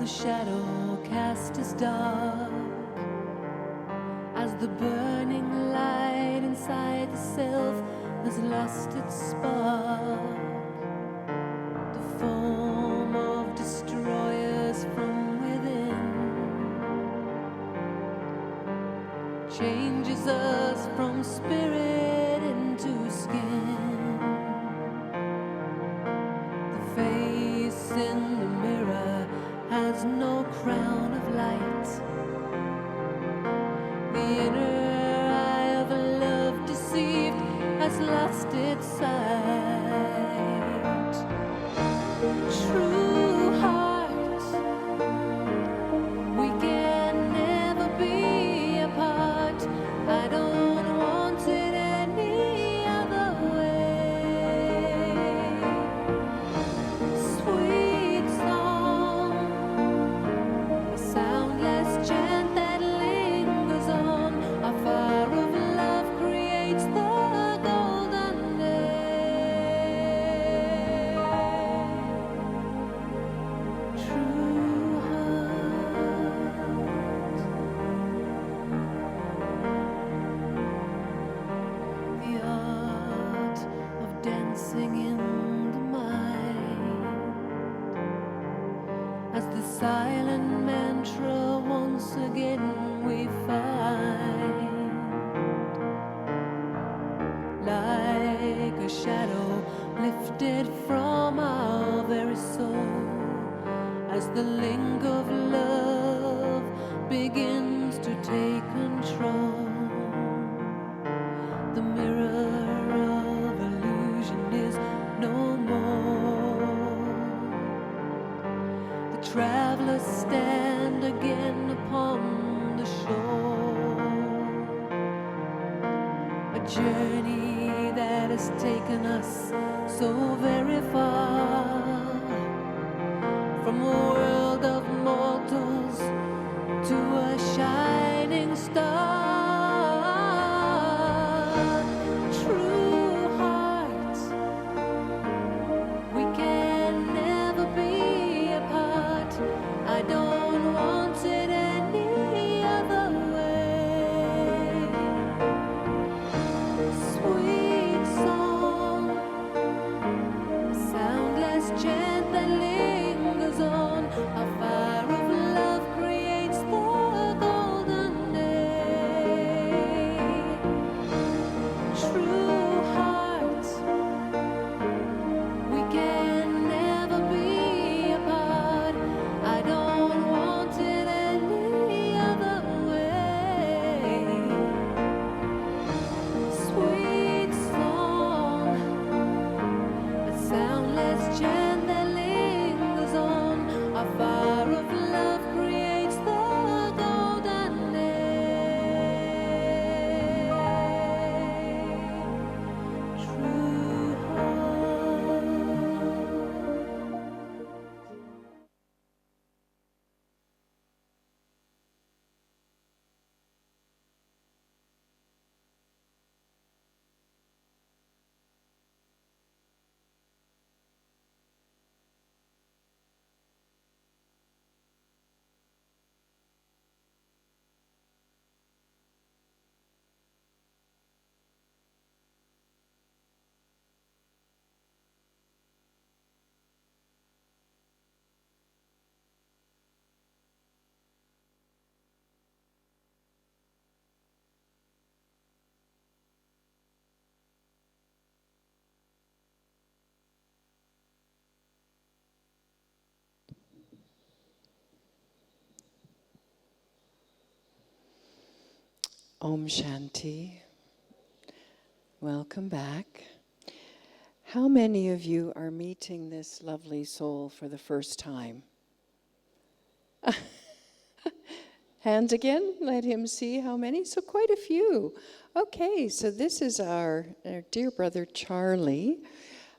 the shadow cast is dark, as the burning light inside the self has lost its spark. The foam of destroyers from within changes us from spirit into skin. The face in the mirror has no crown of light. The inner eye of a love deceived has lost its sight. True heart, we can never be apart. I don't want it any other way. Sweet song, a soundless chant that lingers on. A fire of love creates the golden day. True heart, the art of dancing in the mind, as the silent mantra once again we find, like a shadow lifted from our very soul, as the link of love begins to take control. The mirror of illusion is no more. The travelers stand again upon the shore. A journey that has taken us so very far, from a world of mortals to a shining star. True heart, we can never be apart. I don't want it any other way. Sweet song, a soundless chant that lingers on. A fire of love creates the golden day. True heart, we can never be apart. I don't want it any other way. Sweet song, a soundless chant that lingers on. A fire of love creates the golden day. True heart. Om Shanti. Welcome back. How many of you are meeting this lovely soul for the first time? Hands again, let him see how many. So quite a few. Okay, so this is our dear brother Charlie,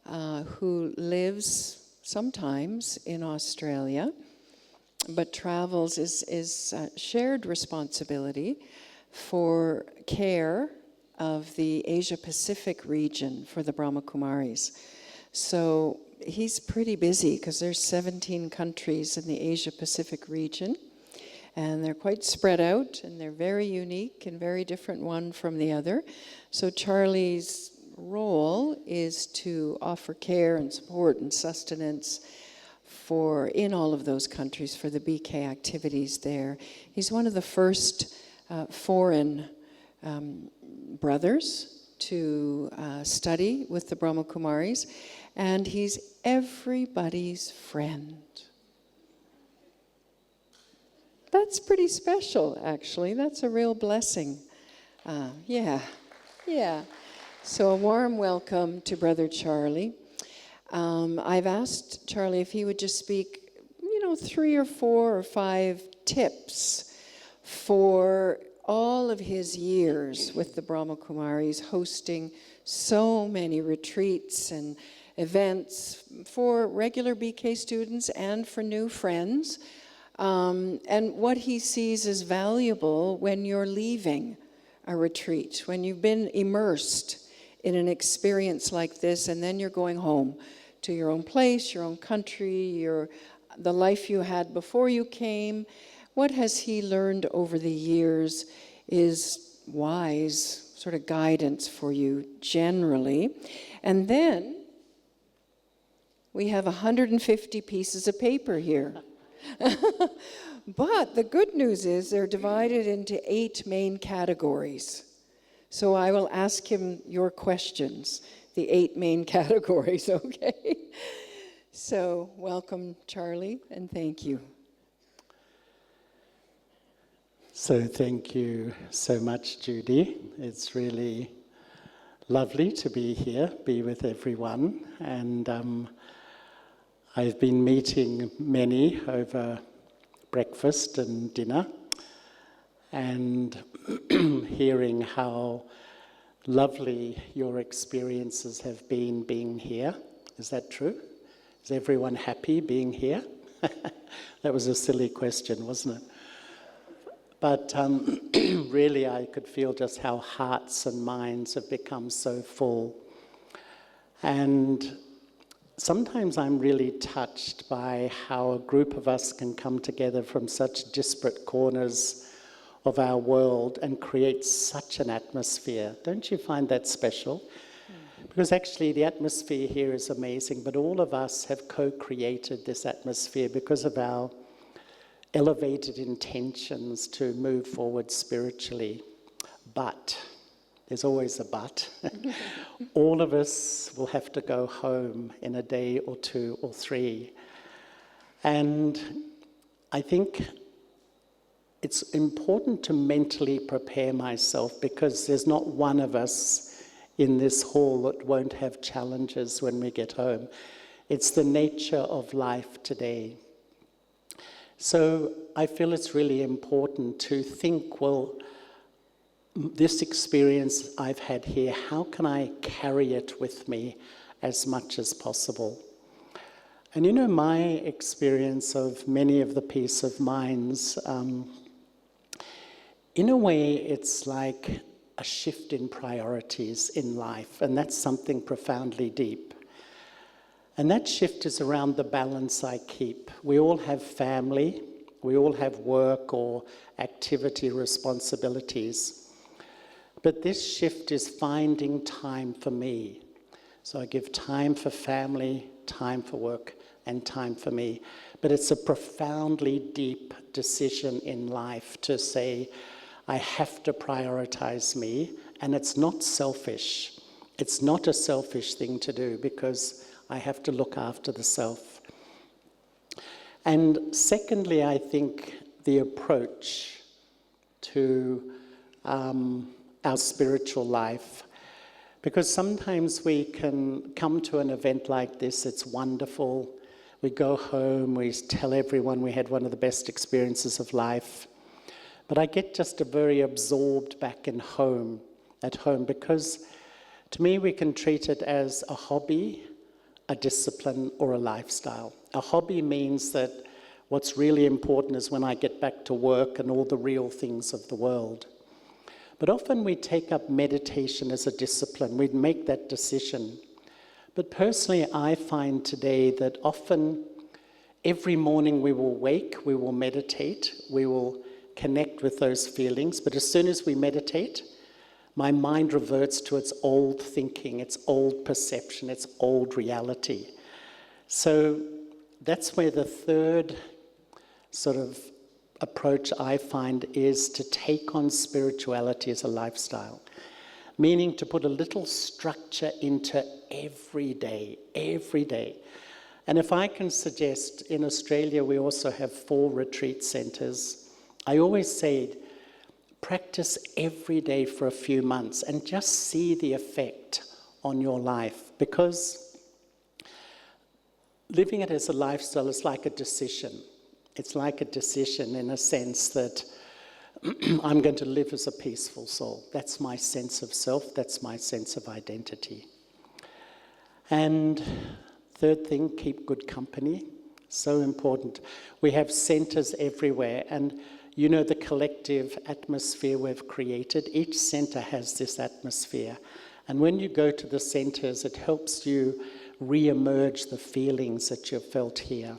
who lives sometimes in Australia, but travels is shared responsibility for care of the Asia Pacific region for the Brahma Kumaris. So he's pretty busy because there's 17 countries in the Asia-Pacific region, and they're quite spread out, and they're very unique and very different one from the other. So Charlie's role is to offer care and support and sustenance in all of those countries for the BK activities there. He's one of the first foreign brothers to study with the Brahma Kumaris, and he's everybody's friend. That's pretty special, actually. That's a real blessing. Yeah. So a warm welcome to Brother Charlie. I've asked Charlie if he would just speak, 3 or 4 or 5 tips for all of his years with the Brahma Kumaris, hosting so many retreats and events for regular BK students and for new friends, and what he sees as valuable when you're leaving a retreat, when you've been immersed in an experience like this, and then you're going home to your own place, your own country, the life you had before you came. What has he learned over the years is wise sort of guidance for you generally? And then we have 150 pieces of paper here. But the good news is they're divided into 8 main categories. So I will ask him your questions, the 8 main categories, okay? So welcome, Charlie, and thank you. So thank you so much, Judy. It's really lovely to be here, be with everyone. And I've been meeting many over breakfast and dinner, and hearing how lovely your experiences have been being here. Is that true? Is everyone happy being here? That was a silly question, wasn't it? But really I could feel just how hearts and minds have become so full. And sometimes I'm really touched by how a group of us can come together from such disparate corners of our world and create such an atmosphere. Don't you find that special? Because actually the atmosphere here is amazing, but all of us have co-created this atmosphere because of our elevated intentions to move forward spiritually. But, there's always a but, all of us will have to go home in a day or 2 or 3. And I think it's important to mentally prepare myself, because there's not one of us in this hall that won't have challenges when we get home. It's the nature of life today. So I feel it's really important to think, well, this experience I've had here, how can I carry it with me as much as possible? And my experience of many of the peace of minds, in a way it's like a shift in priorities in life, and that's something profoundly deep. And that shift is around the balance I keep. We all have family, we all have work or activity responsibilities. But this shift is finding time for me. So I give time for family, time for work, and time for me. But it's a profoundly deep decision in life to say, I have to prioritize me, and it's not selfish. It's not a selfish thing to do, because I have to look after the self. And secondly, I think the approach to our spiritual life, because sometimes we can come to an event like this, it's wonderful, we go home, we tell everyone we had one of the best experiences of life, but I get just very absorbed back at home, because to me we can treat it as a hobby, a discipline, or a lifestyle. A hobby means that what's really important is when I get back to work and all the real things of the world. But often we take up meditation as a discipline. We'd make that decision. But personally, I find today that often every morning we will wake, we will meditate, we will connect with those feelings. But as soon as we meditate, my mind reverts to its old thinking, its old perception, its old reality. So that's where the third sort of approach I find is to take on spirituality as a lifestyle, meaning to put a little structure into every day. And if I can suggest, in Australia we also have 4 retreat centres. I always say, practice every day for a few months and just see the effect on your life, because living it as a lifestyle is like a decision. It's like a decision in a sense that I'm going to live as a peaceful soul. That's my sense of self, that's my sense of identity. And third thing, keep good company. So important. We have centres everywhere, and you know the collective atmosphere we've created. Each centre has this atmosphere. And when you go to the centres, it helps you re-emerge the feelings that you've felt here.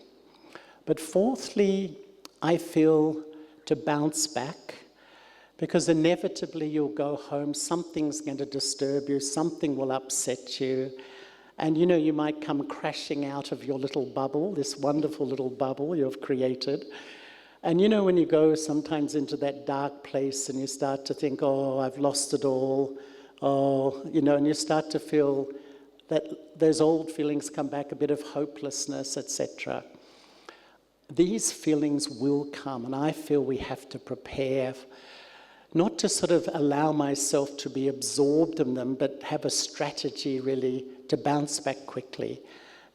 But fourthly, I feel to bounce back, because inevitably you'll go home, something's going to disturb you, something will upset you, and you know you might come crashing out of your little bubble, this wonderful little bubble you've created. And you know when you go sometimes into that dark place and you start to think, oh, I've lost it all, oh, you know, and you start to feel that those old feelings come back, a bit of hopelessness, etc. These feelings will come, and I feel we have to prepare not to sort of allow myself to be absorbed in them, but have a strategy really to bounce back quickly.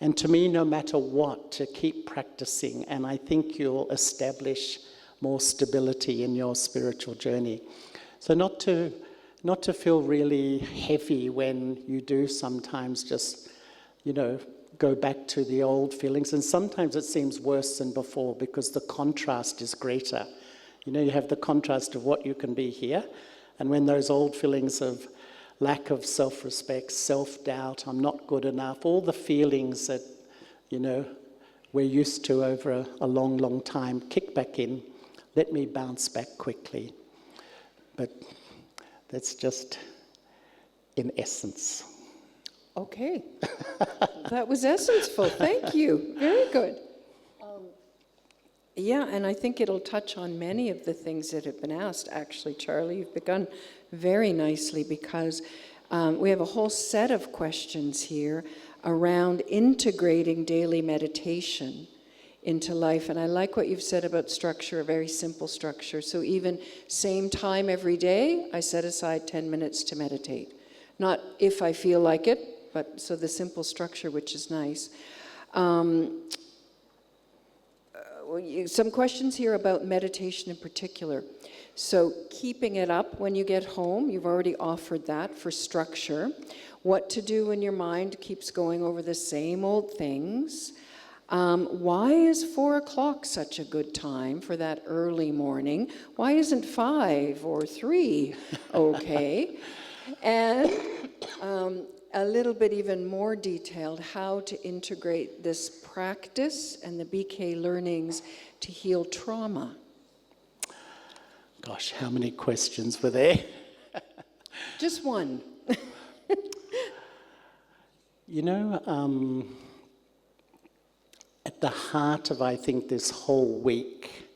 And to me, no matter what, to keep practicing, and I think you'll establish more stability in your spiritual journey. So not to feel really heavy when you do sometimes just, you know, go back to the old feelings. And sometimes it seems worse than before because the contrast is greater. You know, you have the contrast of what you can be here, and when those old feelings of lack of self-respect, self-doubt, I'm not good enough, all the feelings that, you know, we're used to over a long, long time, kick back in, let me bounce back quickly. But that's just in essence. Okay. That was essenceful. Thank you. Very good. Yeah, and I think it'll touch on many of the things that have been asked. Actually, Charlie, you've begun very nicely, because we have a whole set of questions here around integrating daily meditation into life. And I like what you've said about structure, a very simple structure. So even same time every day, I set aside 10 minutes to meditate. Not if I feel like it, but so the simple structure, which is nice. Some questions here about meditation in particular. So keeping it up when you get home, you've already offered that for structure. What to do when your mind keeps going over the same old things. Why is 4 o'clock such a good time for that early morning? Why isn't 5 or 3 okay? And a little bit even more detailed, how to integrate this practice and the BK learnings to heal trauma. Gosh, how many questions were there? Just one. You know, at the heart of, I think, this whole week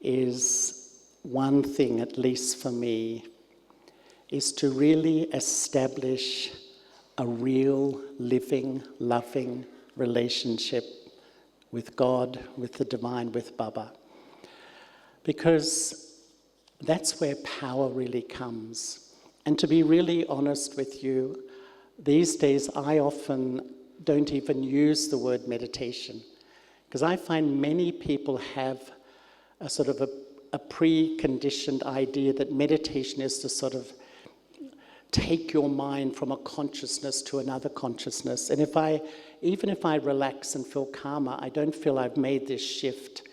is one thing, at least for me, is to really establish a real, living, loving relationship with God, with the divine, with Baba. Because that's where power really comes. And to be really honest with you, these days I often don't even use the word meditation, because I find many people have a sort of a preconditioned idea that meditation is to sort of take your mind from a consciousness to another consciousness. And even if I relax and feel calmer, I don't feel I've made this shift.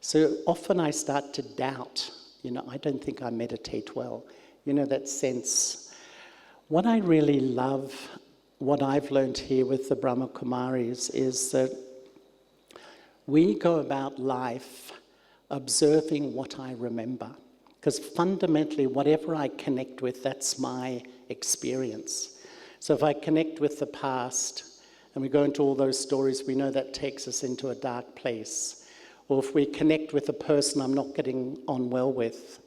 So often I start to doubt, you know, I don't think I meditate well. You know, that sense. What I really love what I've learned here with the Brahma Kumaris is that we go about life observing what I remember. Because fundamentally, whatever I connect with, that's my experience. So if I connect with the past, and we go into all those stories, we know that takes us into a dark place. Or if we connect with a person I'm not getting on well with.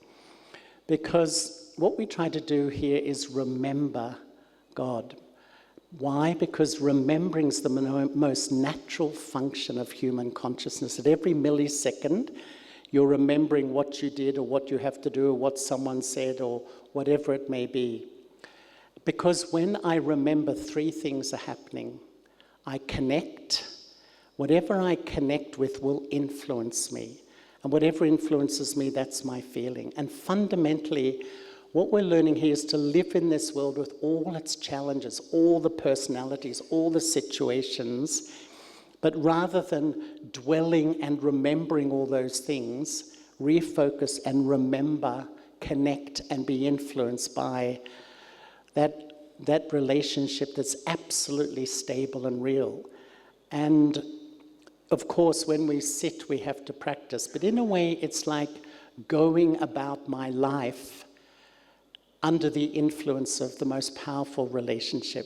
Because what we try to do here is remember God. Why? Because remembering is the most natural function of human consciousness. At every millisecond, you're remembering what you did or what you have to do or what someone said or whatever it may be. Because when I remember, three things are happening. I connect. Whatever I connect with will influence me. And whatever influences me, that's my feeling. And fundamentally, what we're learning here is to live in this world with all its challenges, all the personalities, all the situations. But rather than dwelling and remembering all those things, refocus and remember, connect and be influenced by that relationship that's absolutely stable and real. And of course, when we sit, we have to practice. But in a way, it's like going about my life under the influence of the most powerful relationship.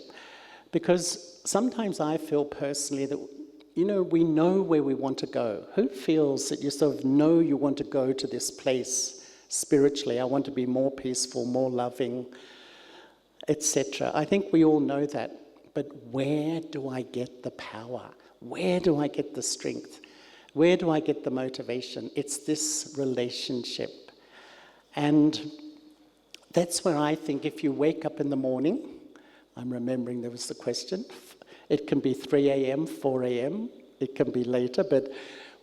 Because sometimes I feel personally that, we know where we want to go. Who feels that you sort of know you want to go to this place spiritually? I want to be more peaceful, more loving, etc. I think we all know that. But where do I get the power? Where do I get the strength? Where do I get the motivation? It's this relationship. And that's where I think if you wake up in the morning, I'm remembering there was the question, it can be 3 a.m., 4 a.m., it can be later, but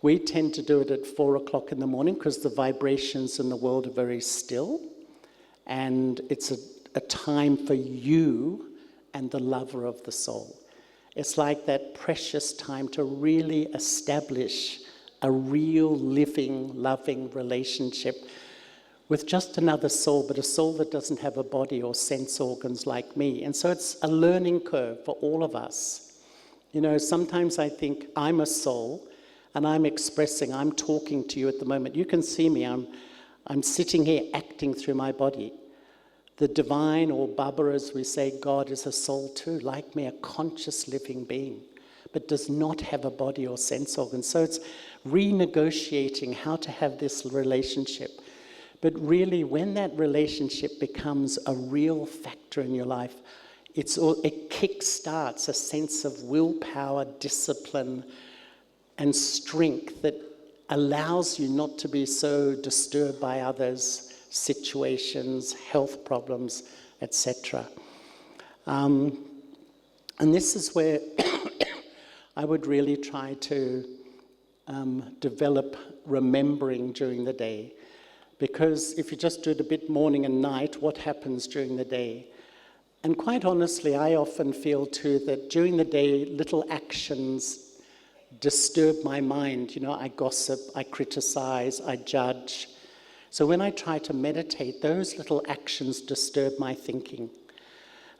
we tend to do it at 4 o'clock in the morning because the vibrations in the world are very still, and it's a time for you and the lover of the soul. It's like that precious time to really establish a real living, loving relationship with just another soul, but a soul that doesn't have a body or sense organs like me. And so it's a learning curve for all of us. Sometimes I think I'm a soul and I'm expressing, I'm talking to you at the moment. You can see me, I'm sitting here acting through my body. The divine, or Baba as we say, God is a soul too, like me, a conscious living being, but does not have a body or sense organs. So it's renegotiating how to have this relationship. But really, when that relationship becomes a real factor in your life, it kick-starts a sense of willpower, discipline, and strength that allows you not to be so disturbed by others, situations, health problems, etc. And this is where I would really try to develop remembering during the day. Because if you just do it a bit morning and night, what happens during the day? And quite honestly, I often feel too that during the day, little actions disturb my mind. I gossip, I criticize, I judge. So when I try to meditate, those little actions disturb my thinking.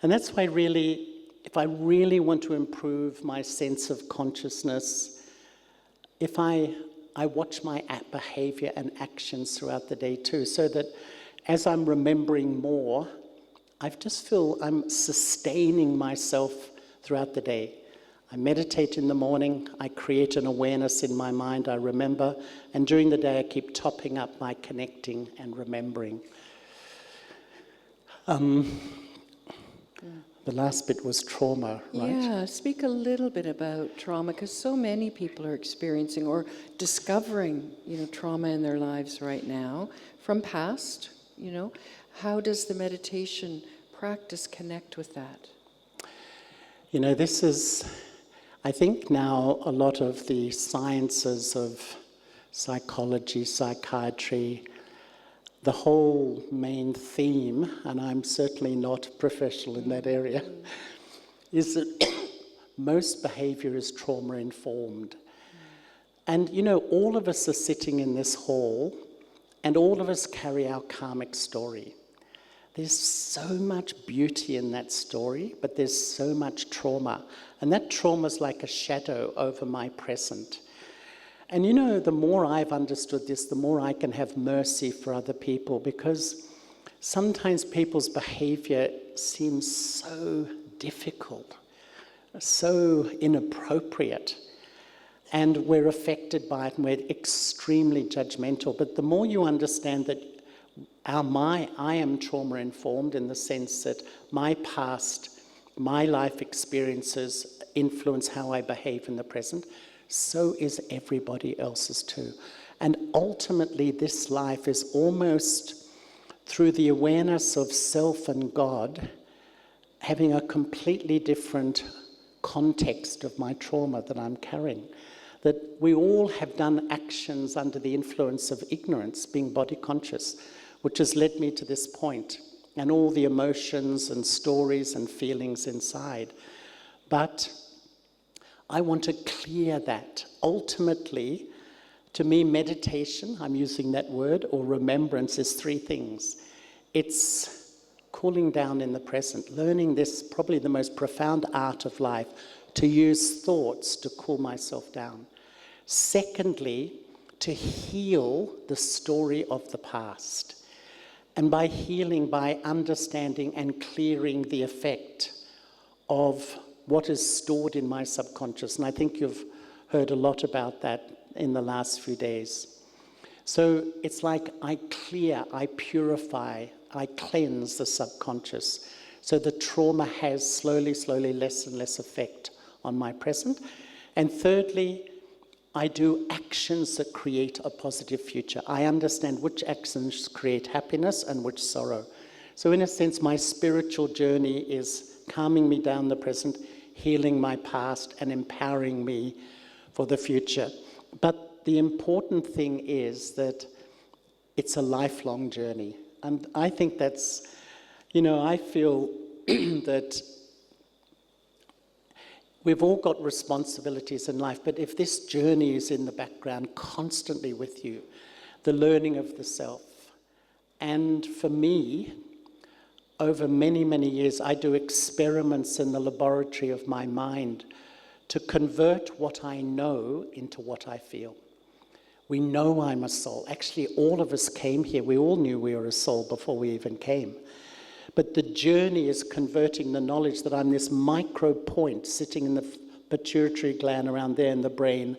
And that's why really, if I really want to improve my sense of consciousness, if I watch my behavior and actions throughout the day too, so that as I'm remembering more, I just feel I'm sustaining myself throughout the day. I meditate in the morning, I create an awareness in my mind, I remember, and during the day I keep topping up by connecting and remembering. The last bit was trauma, right? Yeah, speak a little bit about trauma, because so many people are experiencing or discovering, trauma in their lives right now from past, How does the meditation practice connect with that? This is, I think now a lot of the sciences of psychology, psychiatry, the whole main theme, and I'm certainly not professional in that area, is that most behavior is trauma-informed. And, all of us are sitting in this hall, and all of us carry our karmic story. There's so much beauty in that story, but there's so much trauma. And that trauma is like a shadow over my present. And you know, the more I've understood this, the more I can have mercy for other people, because sometimes people's behavior seems so difficult, so inappropriate, and we're affected by it and we're extremely judgmental. But the more you understand that I am trauma informed in the sense that my past, my life experiences influence how I behave in the present, so is everybody else's too. And ultimately, this life is almost through the awareness of self and God, having a completely different context of my trauma that I'm carrying. That we all have done actions under the influence of ignorance, being body conscious, which has led me to this point, and all the emotions and stories and feelings inside. But I want to clear that. Ultimately, to me, meditation, I'm using that word, or remembrance, is three things. It's cooling down in the present, learning this, probably the most profound art of life, to use thoughts to cool myself down. Secondly, to heal the story of the past. And by healing, by understanding and clearing the effect of what is stored in my subconscious. And I think you've heard a lot about that in the last few days. So it's like I clear, I purify, I cleanse the subconscious. So the trauma has slowly, less and less effect on my present. And thirdly, I do actions that create a positive future. I understand which actions create happiness and which sorrow. So in a sense, my spiritual journey is calming me down the present, healing my past, and empowering me for the future. But the important thing is that it's a lifelong journey. And I think that's, I feel that we've all got responsibilities in life, but if this journey is in the background constantly with you, the learning of the self. And for me, over many, many years, I do experiments in the laboratory of my mind to convert what I know into what I feel. We know I'm a soul. Actually, all of us came here. We all knew we were a soul before we even came. But the journey is converting the knowledge that I'm this micro point sitting in the pituitary gland around there in the brain,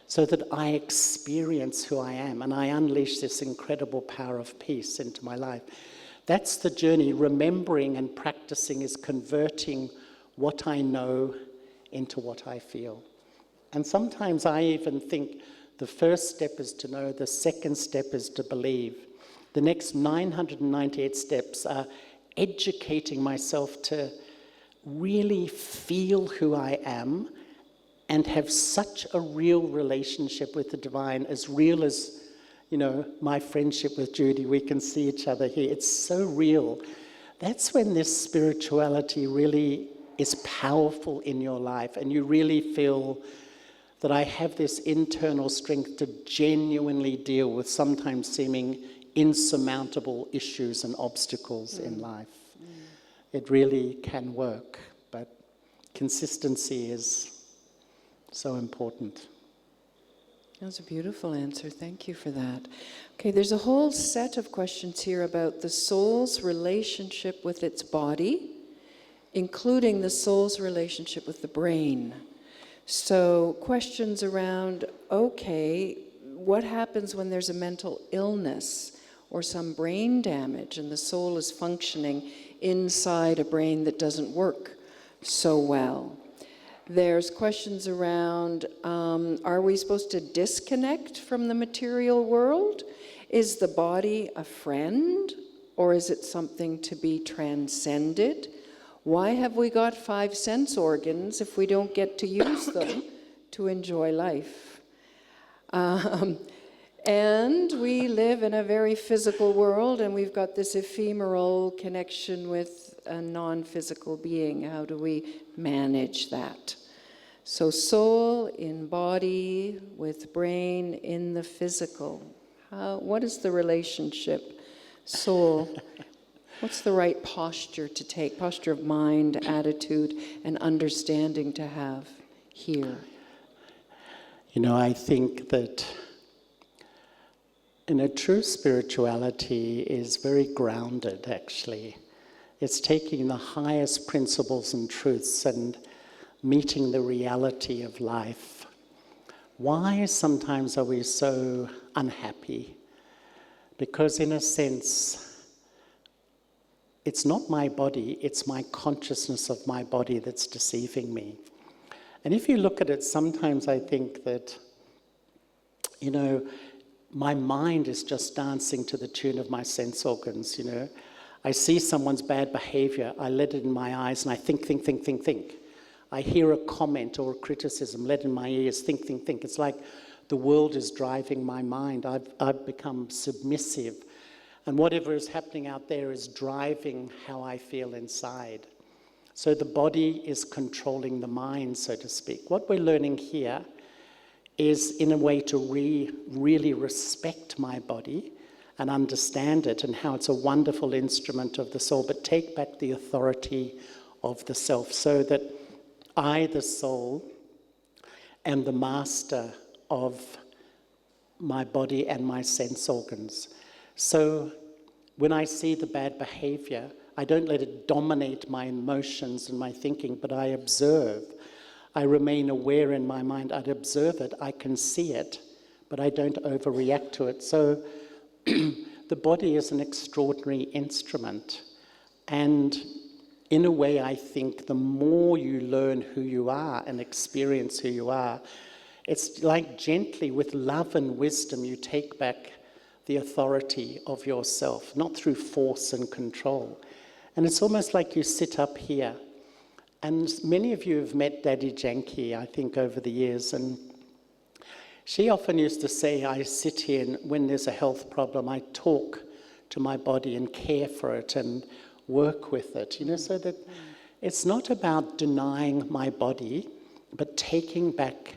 so that I experience who I am and I unleash this incredible power of peace into my life. That's the journey. Remembering and practicing is converting what I know into what I feel. And sometimes I even think the first step is to know, the second step is to believe. The next 998 steps are educating myself to really feel who I am and have such a real relationship with the divine, as real as, my friendship with Judy. We can see each other here. It's so real. That's when this spirituality really is powerful in your life, and you really feel that I have this internal strength to genuinely deal with sometimes seeming insurmountable issues and obstacles in life. It really can work, but consistency is so important. That was a beautiful answer. Thank you for that. Okay, there's a whole set of questions here about the soul's relationship with its body, including the soul's relationship with the brain. So questions around, okay, what happens when there's a mental illness or some brain damage and the soul is functioning inside a brain that doesn't work so well? There's questions around, are we supposed to disconnect from the material world? Is the body a friend, or is it something to be transcended? Why have we got 5 sense organs if we don't get to use them to enjoy life? And we live in a very physical world, and we've got this ephemeral connection with a non-physical being. How do we manage that? So soul in body with brain in the physical. What is the relationship? Soul. What's the right posture to take, posture of mind, attitude, and understanding to have here? I think that true spirituality is very grounded, actually. It's taking the highest principles and truths and meeting the reality of life. Why sometimes are we so unhappy? Because in a sense, it's not my body, it's my consciousness of my body that's deceiving me. And if you look at it, sometimes I think that, my mind is just dancing to the tune of my sense organs, I see someone's bad behavior, I let it in my eyes, and I think. I hear a comment or a criticism, let in my ears, think. It's like the world is driving my mind. I've become submissive. And whatever is happening out there is driving how I feel inside. So the body is controlling the mind, so to speak. What we're learning here is, in a way, to really respect my body and understand it and how it's a wonderful instrument of the soul, but take back the authority of the self so that I, the soul, am the master of my body and my sense organs. So when I see the bad behavior, I don't let it dominate my emotions and my thinking, but I observe. I remain aware in my mind. I'd observe it. I can see it, but I don't overreact to it. So the body is an extraordinary instrument. And in a way, I think the more you learn who you are and experience who you are, it's like gently, with love and wisdom, you take back the authority of yourself, not through force and control. And it's almost like you sit up here. And many of you have met Daddy Janki, I think, over the years. And she often used to say, I sit here and when there's a health problem, I talk to my body and care for it and work with it, so that it's not about denying my body, but taking back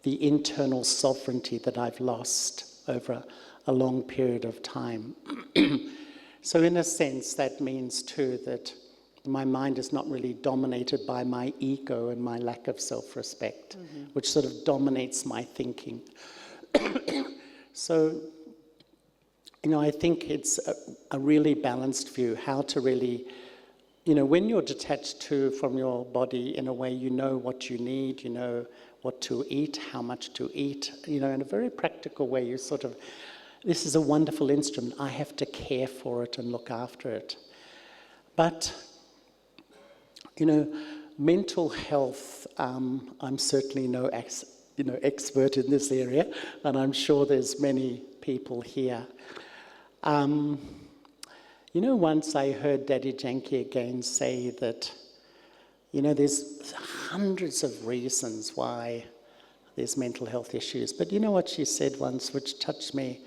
the internal sovereignty that I've lost over a long period of time. So in a sense, that means too that my mind is not really dominated by my ego and my lack of self-respect, which sort of dominates my thinking. So, I think it's a really balanced view, how to really, when you're detached from your body, in a way, you know what you need, you know what to eat, how much to eat, in a very practical way, you sort of, this is a wonderful instrument. I have to care for it and look after it. But, mental health, I'm certainly no expert in this area, and I'm sure there's many people here. Once I heard Daddy Janki again say that, there's hundreds of reasons why there's mental health issues. But you know what she said once, which touched me?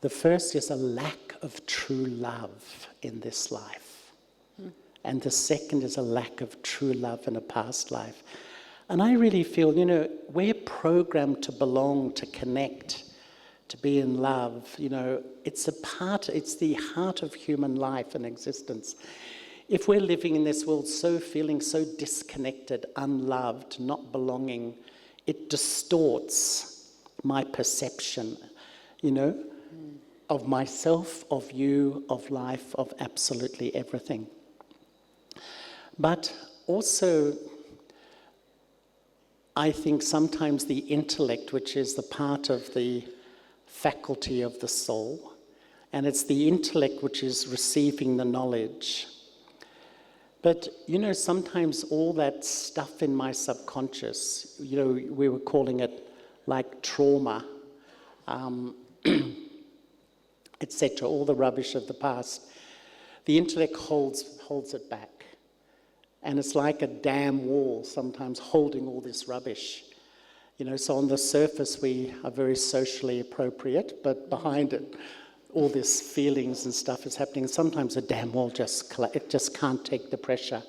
The first is a lack of true love in this life. And the second is a lack of true love in a past life. And I really feel, we're programmed to belong, to connect, to be in love. It's the heart of human life and existence. If we're living in this world feeling so disconnected, unloved, not belonging, it distorts my perception, of myself, of you, of life, of absolutely everything. But also, I think sometimes the intellect, which is the part of the faculty of the soul, and it's the intellect which is receiving the knowledge. But, sometimes all that stuff in my subconscious, we were calling it like trauma, etc., all the rubbish of the past, the intellect holds it back. And it's like a dam wall sometimes holding all this rubbish. So on the surface we are very socially appropriate, but behind it, all this feelings and stuff is happening. Sometimes a dam wall just can't take the pressure.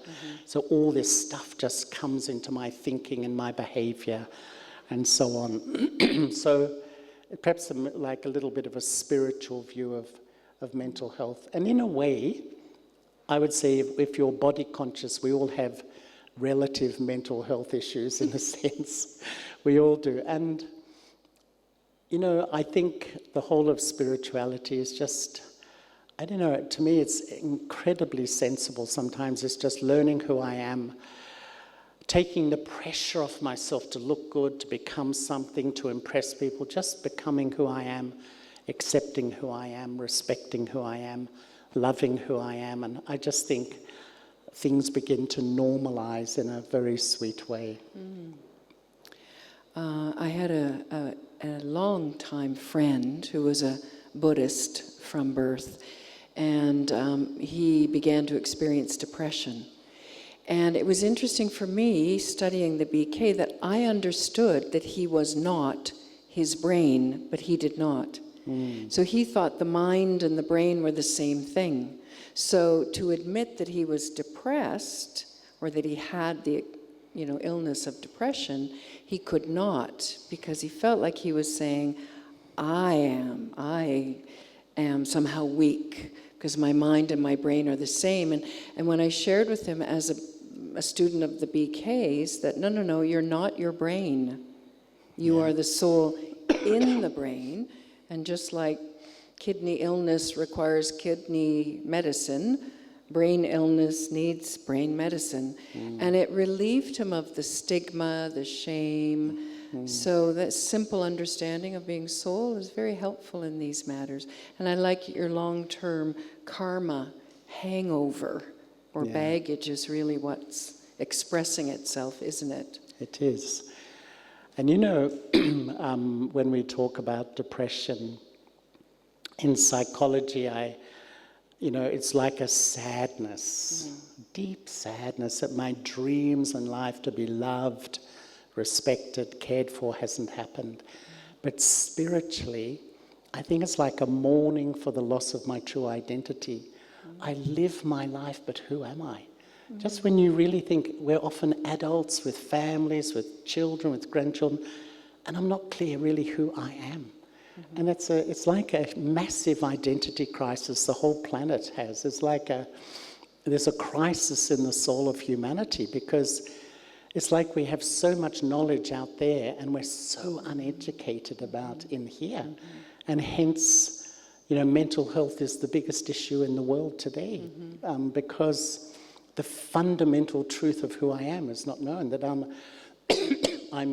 So all this stuff just comes into my thinking and my behavior and so on. So perhaps like a little bit of a spiritual view of mental health. And in a way, I would say if you're body conscious, we all have relative mental health issues in a sense. We all do. And, you know, I think the whole of spirituality is just, I don't know, to me it's incredibly sensible sometimes. It's just learning who I am, taking the pressure off myself to look good, to become something, to impress people, just becoming who I am, accepting who I am, respecting who I am, loving who I am. And I just think things begin to normalize in a very sweet way. I had a long-time friend who was a Buddhist from birth, and he began to experience depression. And it was interesting for me, studying the BK, that I understood that he was not his brain, but he did not. So he thought the mind and the brain were the same thing. So to admit that he was depressed, or that he had the illness of depression, he could not, because he felt like he was saying, I am somehow weak, because my mind and my brain are the same. And when I shared with him as a student of the BKs that, no, you're not your brain. You are the soul in the brain. And just like kidney illness requires kidney medicine, brain illness needs brain medicine. And it relieved him of the stigma, the shame. So that simple understanding of being soul is very helpful in these matters. And I like your long-term karma hangover or baggage is really what's expressing itself, isn't it? It is. And you know, when we talk about depression, in psychology, it's like a sadness, deep sadness that my dreams in life to be loved, respected, cared for hasn't happened. But spiritually, I think it's like a mourning for the loss of my true identity. I live my life, but who am I? Just when you really think, we're often adults with families, with children, with grandchildren, and I'm not clear really who I am. And it's like a massive identity crisis the whole planet has. It's like there's a crisis in the soul of humanity, because it's like we have so much knowledge out there and we're so uneducated about in here. And hence, mental health is the biggest issue in the world today, because the fundamental truth of who I am is not known, that I'm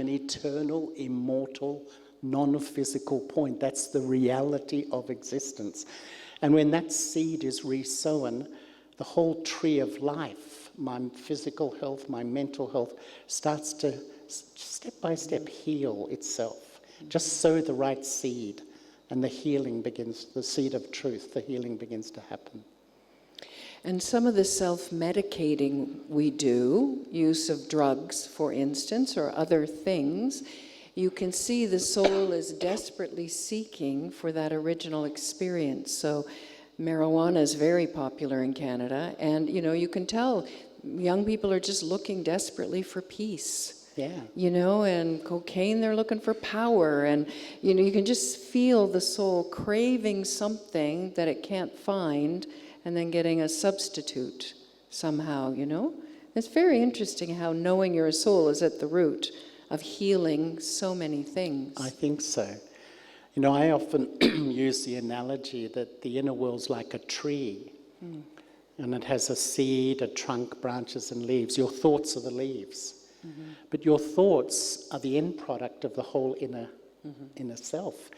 an eternal, immortal, non-physical point. That's the reality of existence. And when that seed is resown, the whole tree of life, my physical health, my mental health, starts to step by step heal itself. Just sow the right seed, and the healing begins, the seed of truth, the healing begins to happen. And some of the self-medicating we do, use of drugs, for instance, or other things, you can see the soul is desperately seeking for that original experience. So marijuana is very popular in Canada, and you can tell young people are just looking desperately for peace. Yeah. And cocaine, they're looking for power, and you can just feel the soul craving something that it can't find, and then getting a substitute somehow, It's very interesting how knowing you're a soul is at the root of healing so many things. I think so. I often use the analogy that the inner world's like a tree, and it has a seed, a trunk, branches, and leaves. Your thoughts are the leaves. But your thoughts are the end product of the whole inner self.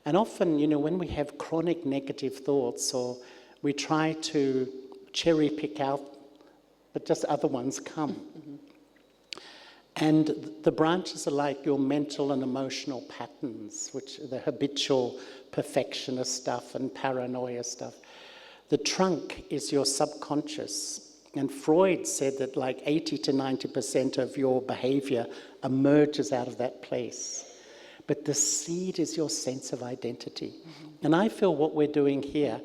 And often, when we have chronic negative thoughts, or we try to cherry pick out, but just other ones come. And the branches are like your mental and emotional patterns, which are the habitual perfectionist stuff and paranoia stuff. The trunk is your subconscious. And Freud said that like 80 to 90% of your behavior emerges out of that place. But the seed is your sense of identity. And I feel what we're doing here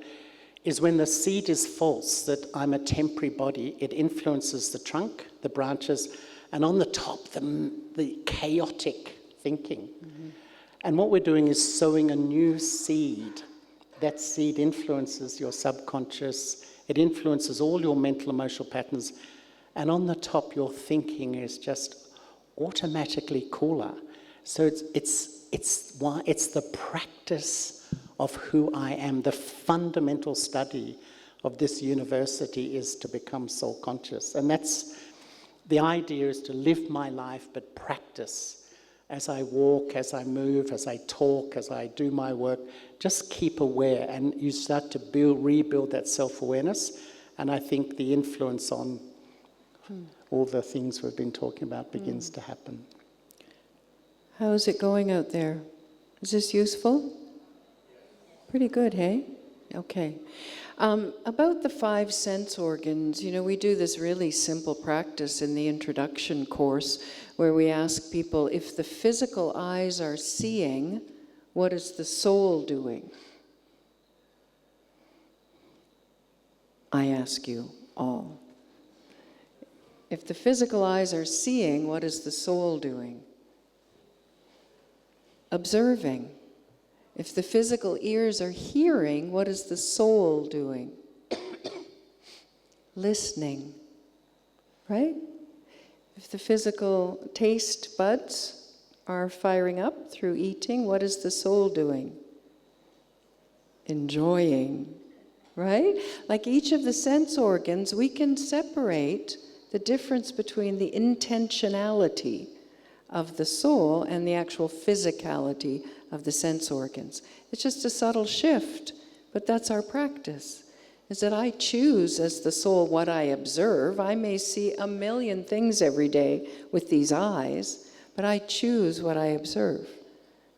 is when the seed is false, that I'm a temporary body, it influences the trunk, the branches, and on the top, the chaotic thinking. And what we're doing is sowing a new seed that seed influences your subconscious. It influences all your mental, emotional patterns. And on the top, your thinking is just automatically cooler. So it's the practice of who I am. The fundamental study of this university is to become soul conscious. And that's the idea, is to live my life, but practice. As I walk, as I move, as I talk, as I do my work, just keep aware, and you start to rebuild that self-awareness. And I think the influence on all the things we've been talking about begins to happen. How's it going out there? Is this useful? Pretty good, hey? Okay. About the 5 sense organs, we do this really simple practice in the introduction course where we ask people, if the physical eyes are seeing, what is the soul doing? I ask you all. If the physical eyes are seeing, what is the soul doing? Observing. If the physical ears are hearing, what is the soul doing? Listening, right? If the physical taste buds are firing up through eating, what is the soul doing? Enjoying, right? Like each of the sense organs, we can separate the difference between the intentionality of the soul and the actual physicality of the sense organs. It's just a subtle shift, but that's our practice, is that I choose as the soul what I observe. I may see a million things every day with these eyes, but I choose what I observe.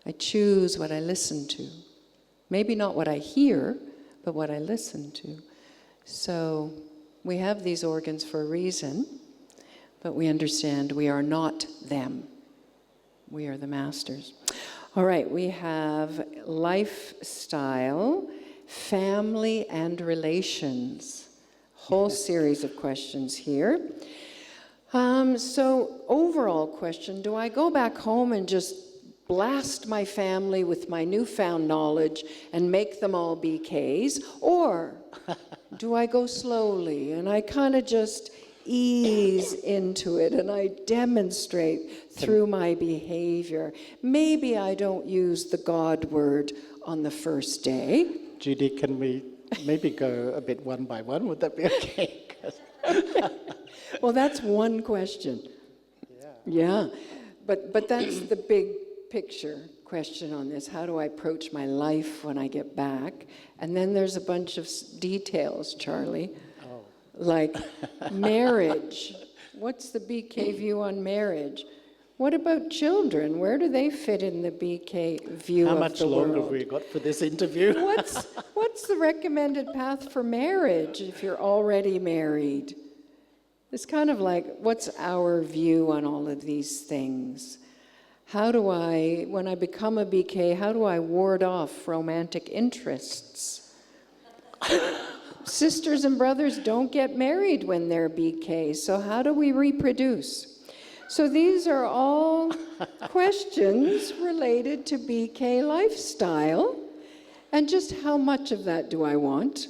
I choose what I listen to. Maybe not what I hear, but what I listen to. So we have these organs for a reason, but we understand we are not them. We are the masters. All right, we have lifestyle, family, and relations. Whole series of questions here. So overall question, do I go back home and just blast my family with my newfound knowledge and make them all BKs? Or do I go slowly and I kind of just ease into it and I demonstrate through my behavior? Maybe I don't use the God word on the first day. Judy, can we maybe go a bit one by one? Would that be okay? Well, that's one question. Yeah. But that's the big picture question on this. How do I approach my life when I get back? And then there's a bunch of details, Charlie. Oh. Like marriage. What's the BK view on marriage? What about children? Where do they fit in the BK view of the world? How much longer have we got for this interview? What's the recommended path for marriage if you're already married? It's kind of like, what's our view on all of these things? How do I, when I become a BK, how do I ward off romantic interests? Sisters and brothers don't get married when they're BK, so how do we reproduce? So these are all questions related to BK lifestyle, and just how much of that do I want?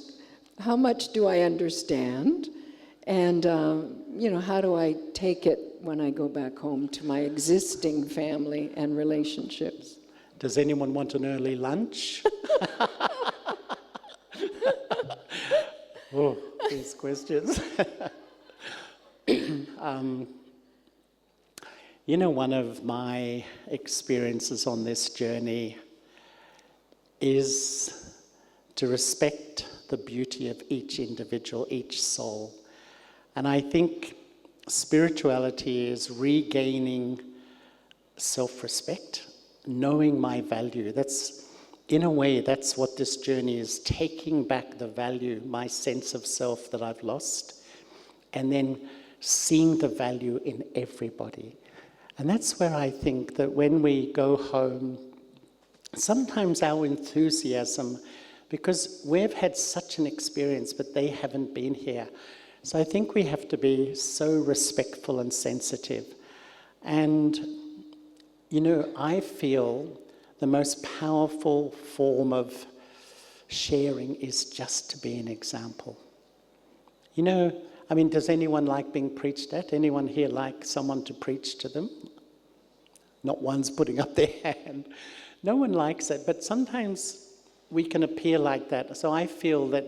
How much do I understand? And, how do I take it when I go back home to my existing family and relationships? Does anyone want an early lunch? Oh, these questions. One of my experiences on this journey is to respect the beauty of each individual, each soul. And I think spirituality is regaining self-respect, knowing my value. In a way, that's what this journey is, taking back the value, my sense of self that I've lost, and then seeing the value in everybody. And that's where I think that when we go home, sometimes our enthusiasm, because we've had such an experience, but they haven't been here. So I think we have to be so respectful and sensitive. And, I feel the most powerful form of sharing is just to be an example. You know, I mean, does anyone like being preached at? Anyone here like someone to preach to them? Not one's putting up their hand. No one likes it, but sometimes we can appear like that. So I feel that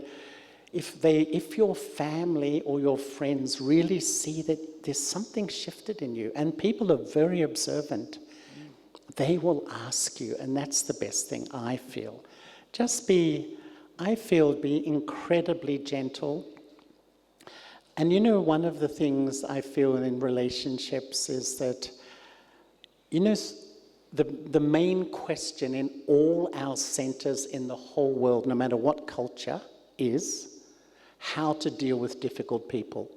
if your family or your friends really see that there's something shifted in you, and people are very observant, they will ask you, and that's the best thing, I feel. Be incredibly gentle. And you know, one of the things I feel in relationships is that, you know, the main question in all our centers in the whole world, no matter what culture, is how to deal with difficult people.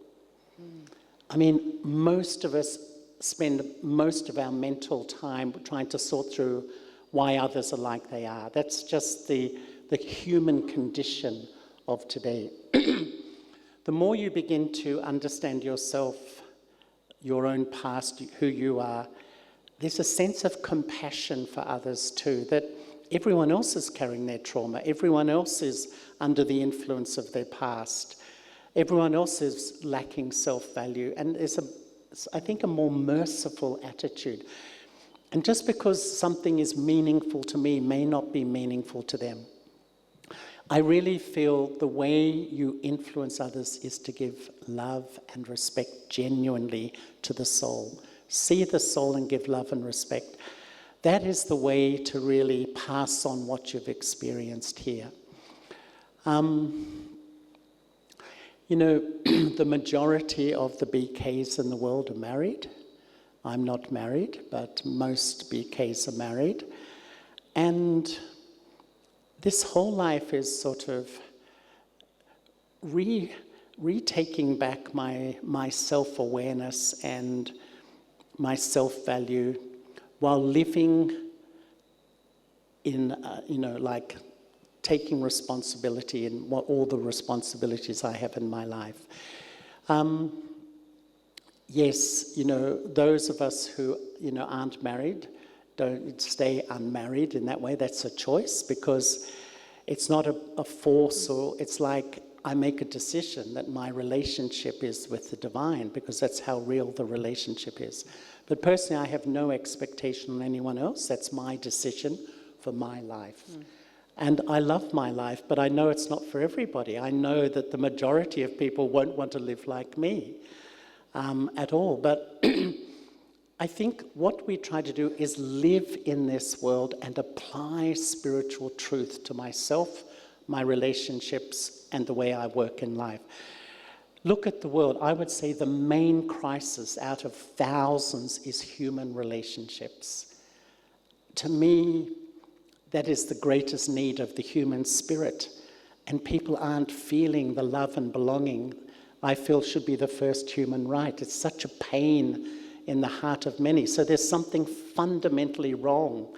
I mean, most of us spend most of our mental time trying to sort through why others are like they are. That's just the human condition of today. The more you begin to understand yourself, your own past, who you are, there's a sense of compassion for others too, that everyone else is carrying their trauma, everyone else is under the influence of their past, everyone else is lacking self-value, and there's I think a more merciful attitude. And just because something is meaningful to me may not be meaningful to them. I really feel the way you influence others is to give love and respect genuinely to the soul. See the soul and give love and respect. That is the way to really pass on what you've experienced here. You know, the majority of the BKs in the world are married. I'm not married, but most BKs are married. And this whole life is sort of retaking back my self-awareness and my self-value while living in, you know, like taking responsibility in all the responsibilities I have in my life. Yes, you know, those of us who, you know, aren't married, don't stay unmarried in that way. That's a choice, because it's not a force, or it's like I make a decision that my relationship is with the divine, because that's how real the relationship is. But personally, I have no expectation on anyone else. That's my decision for my life. And I love my life, but I know it's not for everybody. I know that the majority of people won't want to live like me at all. But I think what we try to do is live in this world and apply spiritual truth to myself, my relationships, and the way I work in life. Look at the world. I would say the main crisis out of thousands is human relationships. To me, that is the greatest need of the human spirit. And people aren't feeling the love and belonging I feel should be the first human right. It's such a pain in the heart of many. So there's something fundamentally wrong.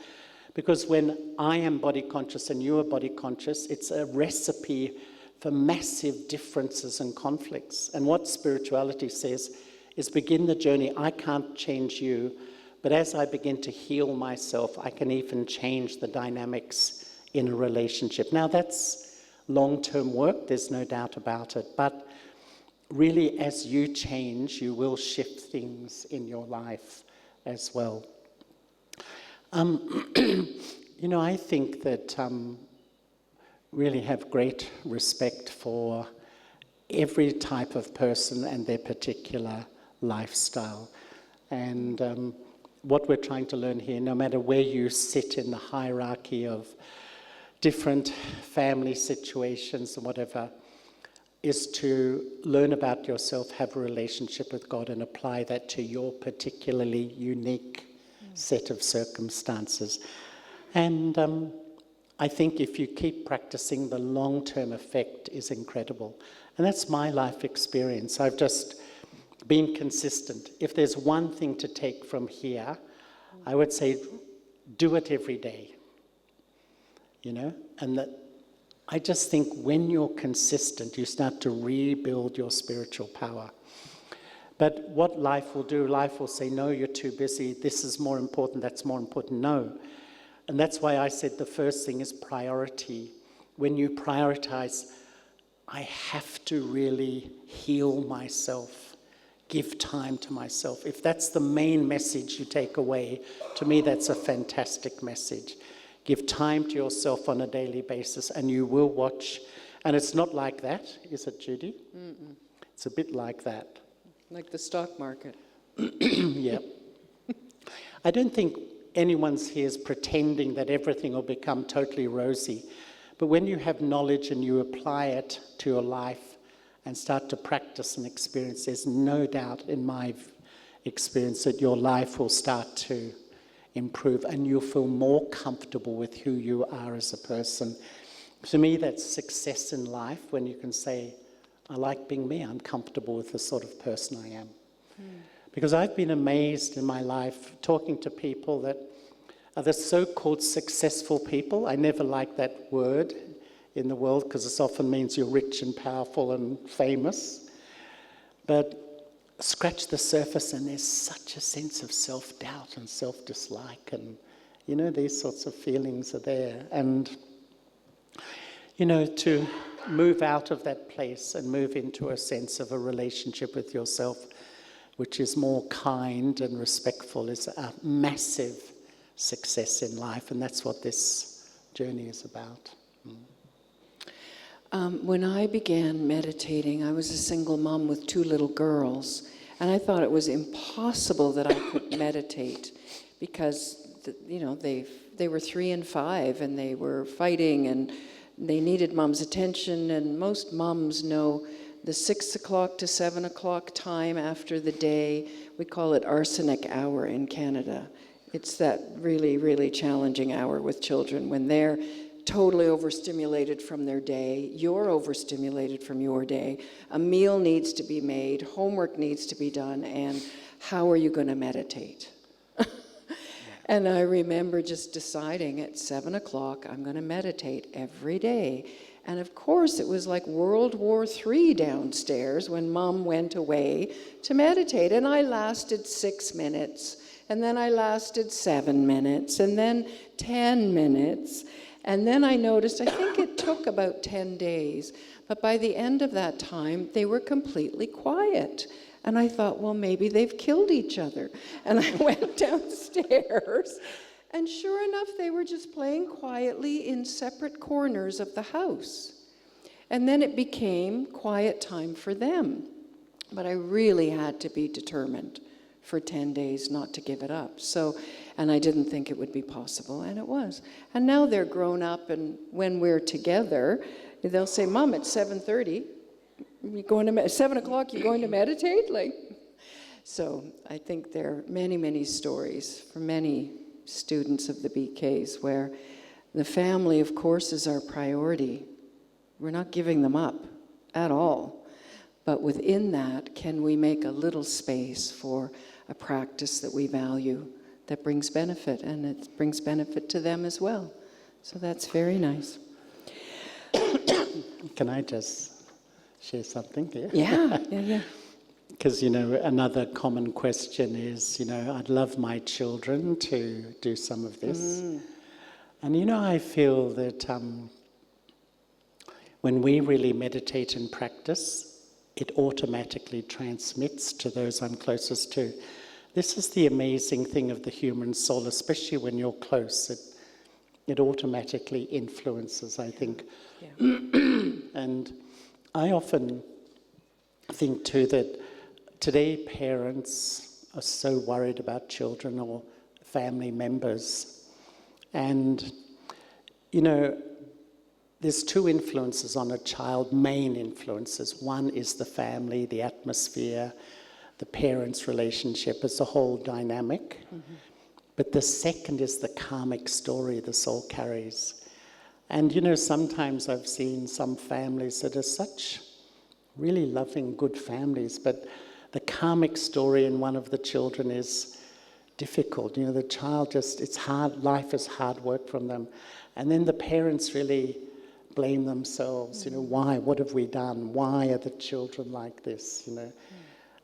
Because when I am body conscious and you are body conscious, it's a recipe for massive differences and conflicts. And what spirituality says is begin the journey. I can't change you, but as I begin to heal myself, I can even change the dynamics in a relationship. Now that's long-term work, there's no doubt about it, but really as you change, you will shift things in your life as well. You know, I think that really have great respect for every type of person and their particular lifestyle. And what we're trying to learn here, no matter where you sit in the hierarchy of different family situations and whatever, is to learn about yourself, have a relationship with God, and apply that to your particularly unique set of circumstances. And I think if you keep practicing, the long-term effect is incredible. And that's my life experience. I've just been consistent. If there's one thing to take from here, I would say do it every day. You know? And that I just think when you're consistent, you start to rebuild your spiritual power. But what life will do, life will say, no, you're too busy. This is more important. That's more important. No. And that's why I said the first thing is priority. when you prioritize, I have to really heal myself, give time to myself. If that's the main message you take away, to me that's a fantastic message. Give time to yourself on a daily basis and you will watch. And it's not like that, is it, Judy? Mm-mm. It's a bit like that. Like the stock market. Yeah. I don't think anyone's here is pretending that everything will become totally rosy. But when you have knowledge and you apply it to your life and start to practice and experience, there's no doubt in my experience that your life will start to improve and you'll feel more comfortable with who you are as a person. To me, that's success in life, when you can say, I like being me, I'm comfortable with the sort of person I am. Because I've been amazed in my life talking to people that are the so-called successful people. I never like that word in the world because it often means you're rich and powerful and famous. But scratch the surface and there's such a sense of self-doubt and self-dislike, and, you know, these sorts of feelings are there. And, you know, to move out of that place and move into a sense of a relationship with yourself which is more kind and respectful is a massive success in life, and that's what this journey is about. When I began meditating, I was a single mom with 2 little girls, and I thought it was impossible that I could meditate because, you know, they were 3 and 5, and they were fighting, and they needed mom's attention, and most moms know the 6 o'clock to 7 o'clock time after the day. We call it arsenic hour in Canada. It's that really, really challenging hour with children when they're totally overstimulated from their day, you're overstimulated from your day, a meal needs to be made, homework needs to be done, and how are you going to meditate? And I remember just deciding at 7 o'clock, I'm going to meditate every day. And of course, it was like World War III downstairs when Mom went away to meditate. And I lasted 6 minutes, and then I lasted 7 minutes, and then 10 minutes. And then I noticed, I think it took about 10 days, but by the end of that time, they were completely quiet. And I thought, well, maybe they've killed each other. And I went downstairs, and sure enough, they were just playing quietly in separate corners of the house. And then it became quiet time for them. But I really had to be determined for 10 days not to give it up. So, and I didn't think it would be possible, and it was. And now they're grown up, and when we're together, they'll say, Mom, it's 7:30. You going to 7 o'clock? You going to meditate? Like, so I think there are many, many stories from many students of the BKs where the family, of course, is our priority. We're not giving them up at all. But within that, can we make a little space for a practice that we value, that brings benefit, and it brings benefit to them as well. So that's very nice. Can I just share something here? Yeah. Because, you know, another common question is, you know, I'd love my children to do some of this. And, you know, I feel that when we really meditate and practice, it automatically transmits to those I'm closest to. This is the amazing thing of the human soul, especially when you're close. It automatically influences, I think. Yeah. And I often think too that today parents are so worried about children or family members. And, you know, there's 2 influences on a child, main influences. One is the family, the atmosphere, the parents' relationship as a whole dynamic. But the second is the karmic story the soul carries. And, you know, sometimes I've seen some families that are such really loving, good families, but the karmic story in one of the children is difficult. You know, the child just, it's hard, life is hard work from them. And then the parents really blame themselves, you know, why, what have we done? Why are the children like this, you know?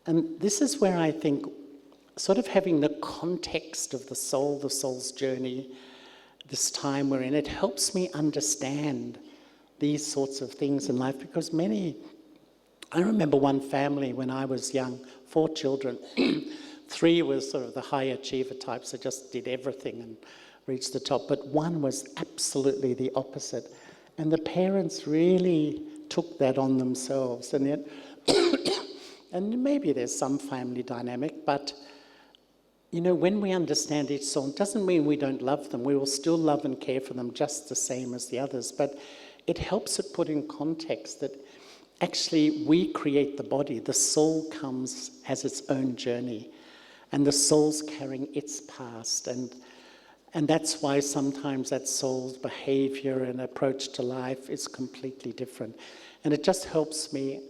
And this is where I think sort of having the context of the soul's journey, this time we're in, it helps me understand these sorts of things in life, because I remember one family when I was young, 4 children. 3 was sort of the high achiever types that just did everything and reached the top, but 1 was absolutely the opposite. And the parents really took that on themselves. And yet, and maybe there's some family dynamic, but you know, when we understand each soul, it doesn't mean we don't love them. We will still love and care for them just the same as the others, but it helps it put in context that actually we create the body. The soul has its own journey, and the soul's carrying its past. And that's why sometimes that soul's behavior and approach to life is completely different. And it just helps me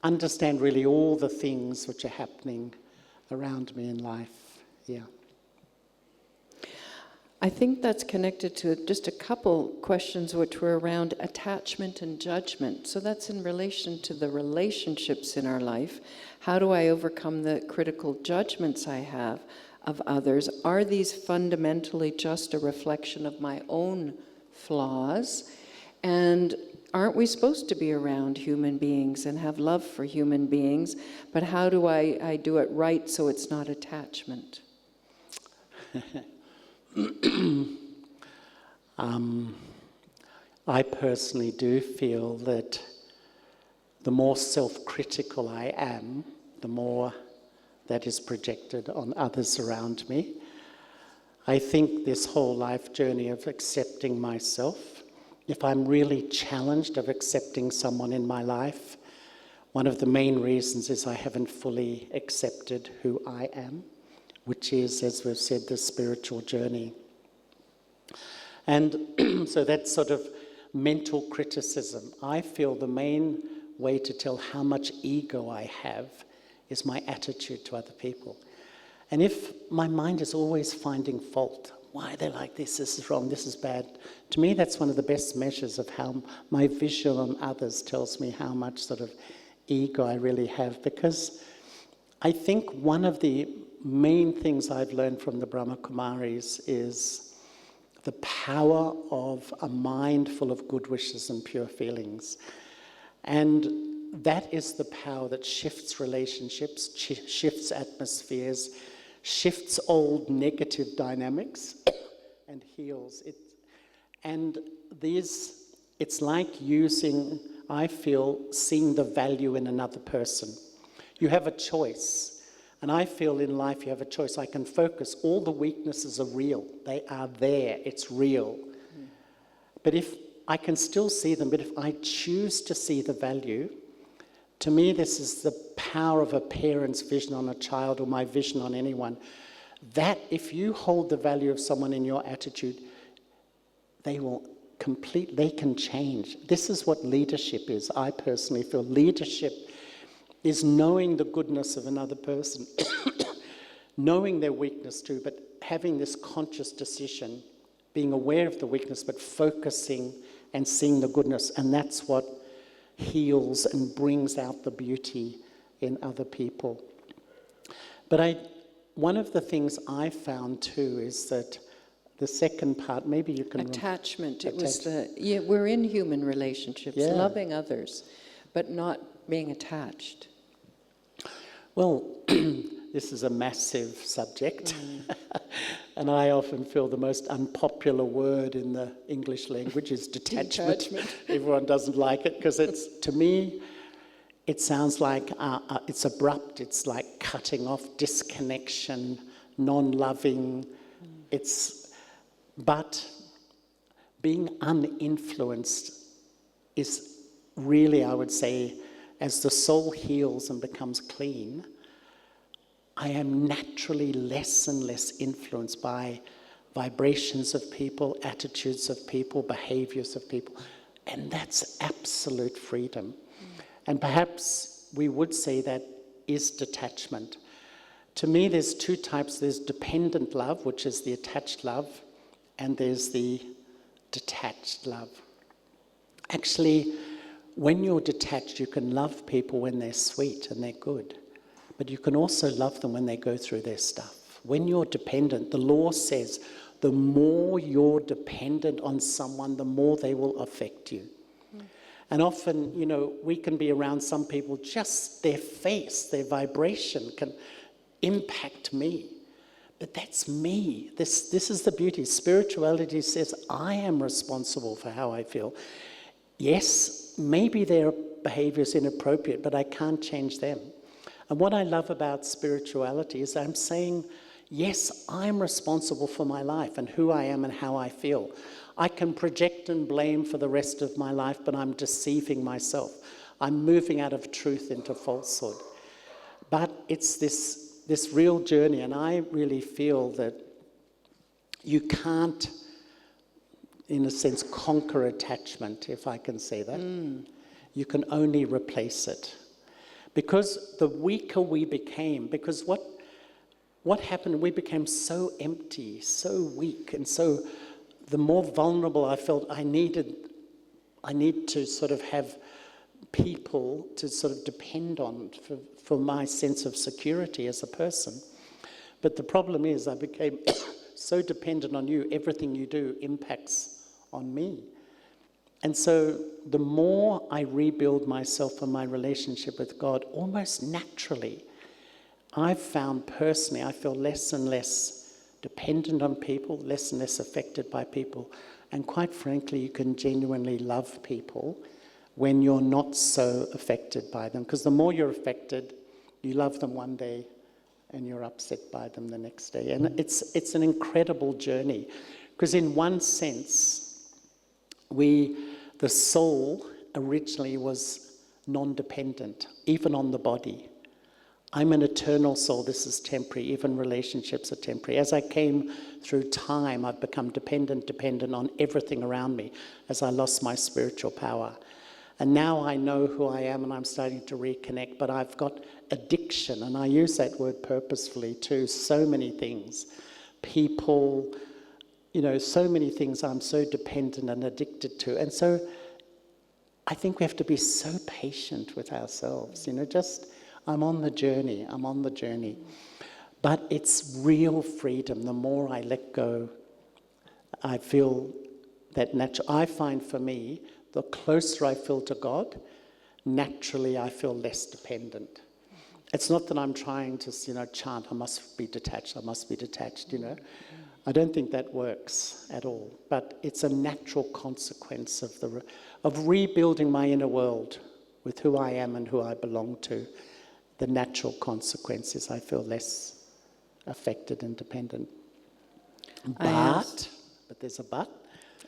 understand really all the things which are happening around me in life. Yeah. I think that's connected to just a couple questions which were around attachment and judgment. So that's in relation to the relationships in our life. How do I overcome the critical judgments I have of others? Are these fundamentally just a reflection of my own flaws? And aren't we supposed to be around human beings and have love for human beings? But how do I do it right so it's not attachment? I personally do feel that the more self-critical I am, the more that is projected on others around me. I think this whole life journey of accepting myself, if I'm really challenged of accepting someone in my life, one of the main reasons is I haven't fully accepted who I am, which is, as we've said, the spiritual journey. And so that's sort of mental criticism. I feel the main way to tell how much ego I have is my attitude to other people. And if my mind is always finding fault, why are they like this is wrong, this is bad, to me that's one of the best measures of how my vision on others tells me how much sort of ego I really have. Because I think one of the main things I've learned from the Brahma Kumaris is the power of a mind full of good wishes and pure feelings. And that is the power that shifts relationships, shifts atmospheres, shifts old negative dynamics, and heals it. And it's like using, I feel, seeing the value in another person. You have a choice. And I feel in life you have a choice. I can focus. All the weaknesses are real. They are there. It's real. But if I can still see them, but if I choose to see the value, to me this is the power of a parent's vision on a child or my vision on anyone. That if you hold the value of someone in your attitude, they can change. This is what leadership is. I personally feel leadership is knowing the goodness of another person, knowing their weakness too, but having this conscious decision, being aware of the weakness, but focusing and seeing the goodness. And that's what heals and brings out the beauty in other people. But one of the things I found too is that the second part, maybe you can... Attachment. It was we're in human relationships, loving others, but not being attached. Well, this is a massive subject, and I often feel the most unpopular word in the English language is detachment. Everyone doesn't like it because to me, it sounds like it's abrupt. It's like cutting off, disconnection, non-loving. But being uninfluenced is really, I would say, as the soul heals and becomes clean, I am naturally less and less influenced by vibrations of people, attitudes of people, behaviors of people. And that's absolute freedom. And perhaps we would say that is detachment. To me, there's 2 types. There's dependent love, which is the attached love, and there's the detached love. Actually, when you're detached, you can love people when they're sweet and they're good, but you can also love them when they go through their stuff. When you're dependent, the law says the more you're dependent on someone, the more they will affect you. And often, we can be around some people, just their face, their vibration can impact me. But that's me. This is the beauty. Spirituality says I am responsible for how I feel. Yes, maybe their behavior is inappropriate, but I can't change them. And what I love about spirituality is I'm saying, yes, I'm responsible for my life and who I am and how I feel. I can project and blame for the rest of my life, but I'm deceiving myself. I'm moving out of truth into falsehood. But it's this real journey, and I really feel that you can't, in a sense, conquer attachment, if I can say that. You can only replace it. Because the weaker we became, because what happened, we became so empty, so weak, and so the more vulnerable I felt, I need to sort of have people to sort of depend on for my sense of security as a person. But the problem is I became so dependent on you, everything you do impacts on me. And so the more I rebuild myself and my relationship with God, almost naturally, I've found personally, I feel less and less dependent on people, less and less affected by people. And quite frankly, you can genuinely love people when you're not so affected by them. Because the more you're affected, you love them one day and you're upset by them the next day. And it's an incredible journey. Because in one sense, the soul originally was non-dependent, even on the body. I'm an eternal soul, this is temporary, even relationships are temporary. As I came through time, I've become dependent on everything around me as I lost my spiritual power. And now I know who I am and I'm starting to reconnect, but I've got addiction, and I use that word purposefully too, so many things. People, so many things I'm so dependent and addicted to. And so I think we have to be so patient with ourselves, I'm on the journey. But it's real freedom. The more I let go, I feel that I find for me, the closer I feel to God, naturally I feel less dependent. It's not that I'm trying to, chant, I must be detached. I don't think that works at all. But it's a natural consequence of rebuilding my inner world with who I am and who I belong to. The natural consequence is I feel less affected and dependent. But there's a but.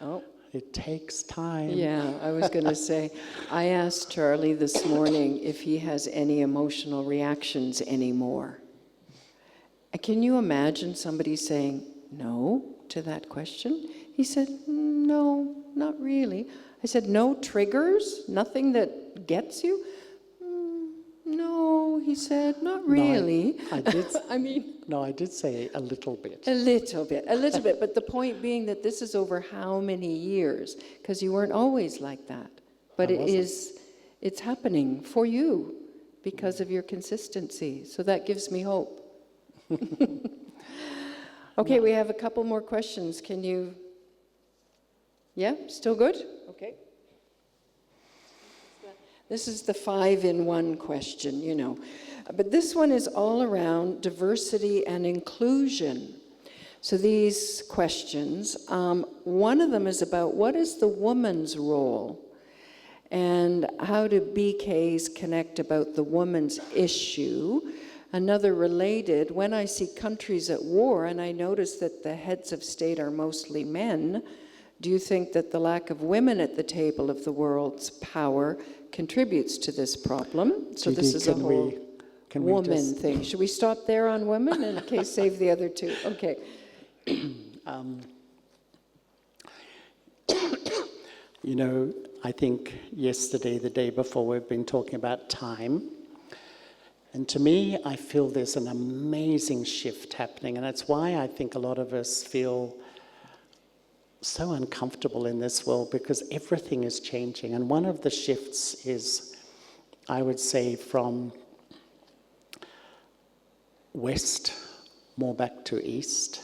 Oh. It takes time. Yeah, I was going to say, I asked Charlie this morning if he has any emotional reactions anymore. Can you imagine somebody saying no to that question? He said, no, not really. I said, no triggers? Nothing that gets you? No, he said, not really. No, I did. No, I did say a little bit. A little bit. But the point being that this is over how many years? Because you weren't always like that. But it's happening for you because of your consistency. So that gives me hope. Okay, we have a couple more questions. Can you? Yeah, still good? Okay. This is the 5-in-1 question, But this one is all around diversity and inclusion. So these questions, one of them is about what is the woman's role? And how do BKs connect about the woman's issue? Another related, when I see countries at war and I notice that the heads of state are mostly men, do you think that the lack of women at the table of the world's power contributes to this problem? So this is a whole woman thing. Should we stop there on women in case save the other two? Okay. I think yesterday, the day before, we've been talking about time. And to me, I feel there's an amazing shift happening. And that's why I think a lot of us feel so uncomfortable in this world, because everything is changing. And one of the shifts is, I would say, from west more back to east,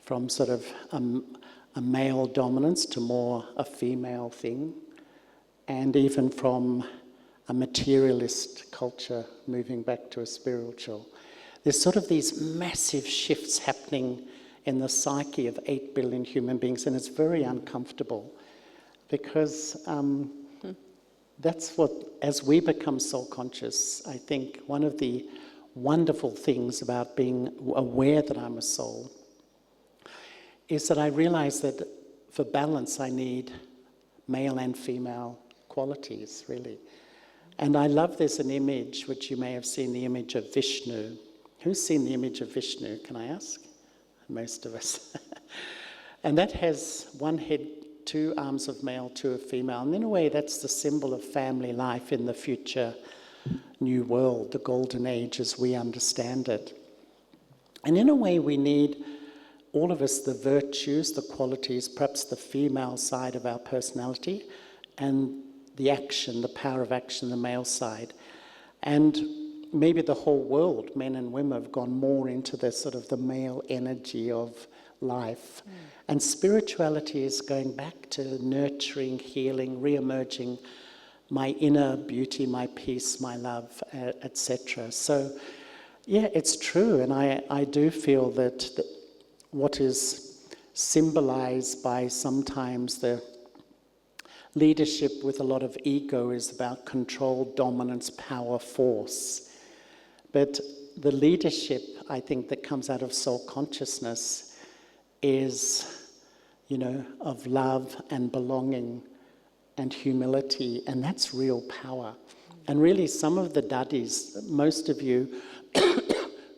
from sort of a male dominance to more a female thing. and even from a materialist culture moving back to a spiritual. There's sort of these massive shifts happening in the psyche of 8 billion human beings, and it's very uncomfortable because that's what, as we become soul conscious, I think one of the wonderful things about being aware that I'm a soul is that I realize that for balance I need male and female qualities, really. And I love, there's an image, which you may have seen, the image of Vishnu. Who's seen the image of Vishnu, can I ask? Most of us. And that has one head, 2 arms of male, 2 of female. And in a way, that's the symbol of family life in the future new world, the golden age as we understand it. And in a way, we need, all of us, the virtues, the qualities, perhaps the female side of our personality, and the action, the power of action, the male side. And maybe the whole world, men and women, have gone more into the sort of the male energy of life. And spirituality is going back to nurturing, healing, re-emerging my inner beauty, my peace, my love, etc. So, yeah, it's true. And I do feel that what is symbolized by sometimes the leadership with a lot of ego is about control, dominance, power, force. But the leadership, I think, that comes out of soul consciousness is, of love and belonging and humility, and that's real power. And really, some of the daddies, most of you,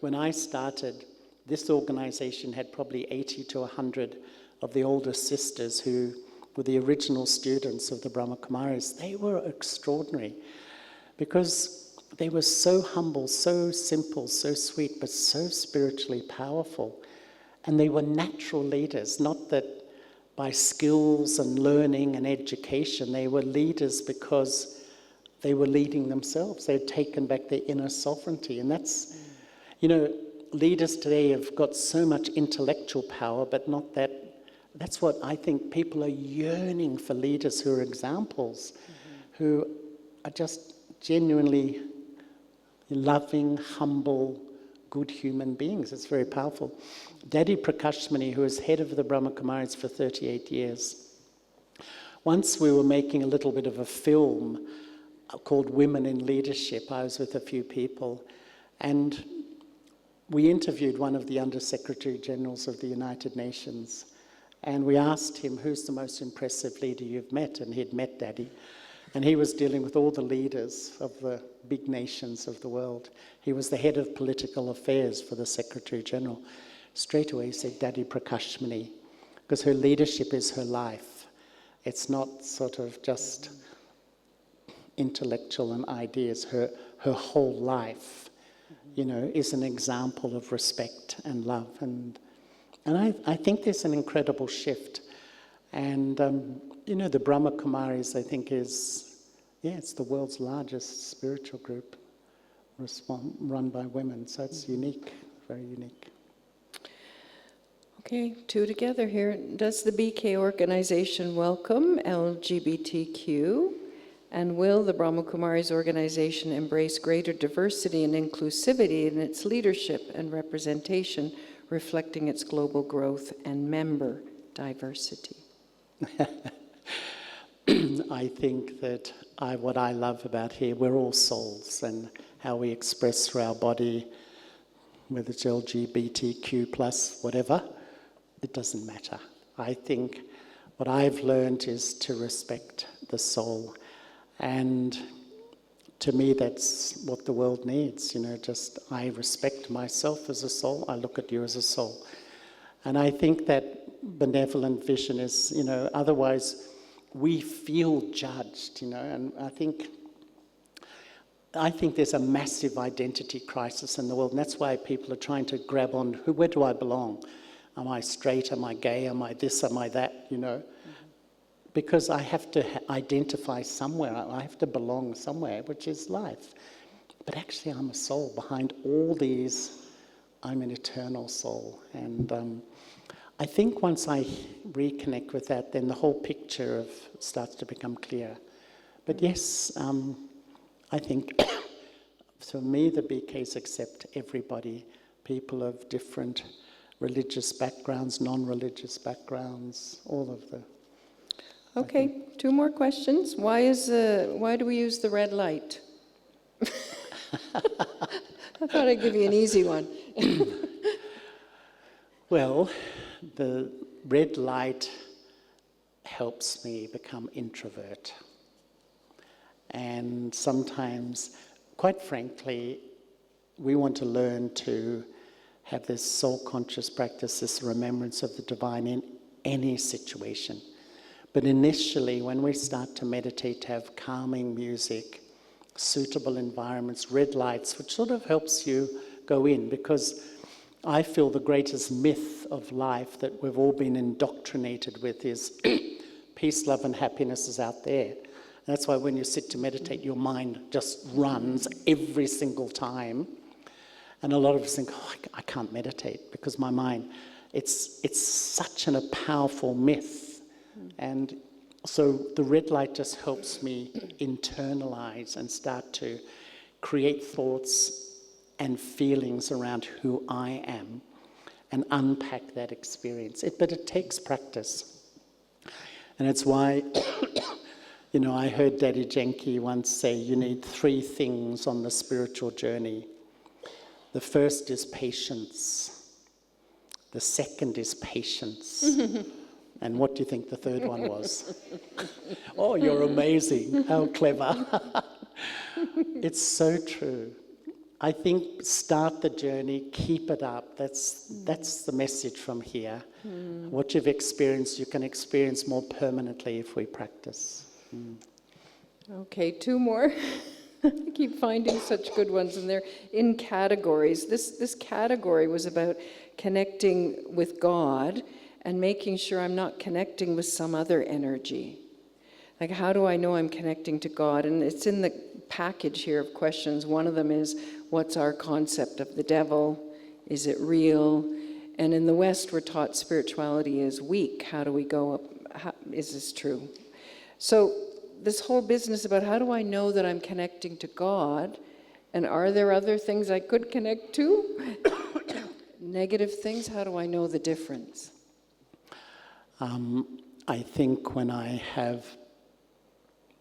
when I started, this organization had probably 80 to 100 of the older sisters who were the original students of the Brahma Kumaris. They were extraordinary because they were so humble, so simple, so sweet, but so spiritually powerful. And they were natural leaders, not that by skills and learning and education. They were leaders because they were leading themselves. They had taken back their inner sovereignty. And that's, leaders today have got so much intellectual power, but not that. That's what I think people are yearning for, leaders who are examples, who are just genuinely loving, humble, good human beings. It's very powerful. Daddy Prakashmani, who was head of the Brahma Kumaris for 38 years, once we were making a little bit of a film called Women in Leadership. I was with a few people, and we interviewed one of the Under-Secretary Generals of the United Nations, and we asked him, who's the most impressive leader you've met? And he'd met Daddy. And he was dealing with all the leaders of the big nations of the world. He was the head of political affairs for the Secretary General. Straight away he said, Daddy Prakashmani, because her leadership is her life. It's not sort of just intellectual and ideas. Her whole life, is an example of respect and love. And I think there's an incredible shift. And, the Brahma Kumaris, I think, it's the world's largest spiritual group run by women. So it's unique, very unique. Okay, 2 together here. Does the BK organization welcome LGBTQ? And will the Brahma Kumaris organization embrace greater diversity and inclusivity in its leadership and representation, reflecting its global growth and member diversity? I think that what I love about here, we're all souls, and how we express through our body, whether it's LGBTQ plus, whatever, it doesn't matter. I think what I've learned is to respect the soul. And to me, that's what the world needs, just I respect myself as a soul, I look at you as a soul. And I think that benevolent vision is, otherwise we feel judged, and I think there's a massive identity crisis in the world, and that's why people are trying to grab on, where do I belong? Am I straight? Am I gay? Am I this? Am I that? Because I have to identify somewhere. I have to belong somewhere, which is life. But actually, I'm a soul. Behind all these, I'm an eternal soul. And I think once I reconnect with that, then the whole picture starts to become clear. But yes, I think for me the BKs accept everybody, people of different religious backgrounds, non-religious backgrounds, all of the... Okay, 2 more questions. Why do we use the red light? I thought I'd give you an easy one. Well, the red light helps me become introvert. And sometimes, quite frankly, we want to learn to have this soul-conscious practice, this remembrance of the divine in any situation. But initially, when we start to meditate, to have calming music, suitable environments, red lights, which sort of helps you go in, because I feel the greatest myth of life that we've all been indoctrinated with is peace, love, and happiness is out there. And that's why when you sit to meditate, your mind just runs every single time. And a lot of us think, oh, I can't meditate because my mind, it's such a powerful myth. And so the red light just helps me internalize and start to create thoughts and feelings around who I am and unpack that experience. But it takes practice. And it's why, I heard Daddy Genki once say, you need 3 things on the spiritual journey. The first is patience. The second is patience. And what do you think the third one was? Oh, you're amazing. How clever. It's so true. I think start the journey, keep it up. That's the message from here. What you've experienced, you can experience more permanently if we practice. Okay, 2 more. I keep finding such good ones, and they're in categories. This category was about connecting with God and making sure I'm not connecting with some other energy. Like, how do I know I'm connecting to God? And it's in the package here of questions. One of them is, what's our concept of the devil? Is it real? And in the West, we're taught spirituality is weak. How do we go up? Is this true? So this whole business about how do I know that I'm connecting to God, and are there other things I could connect to? Negative things, how do I know the difference? I think when I have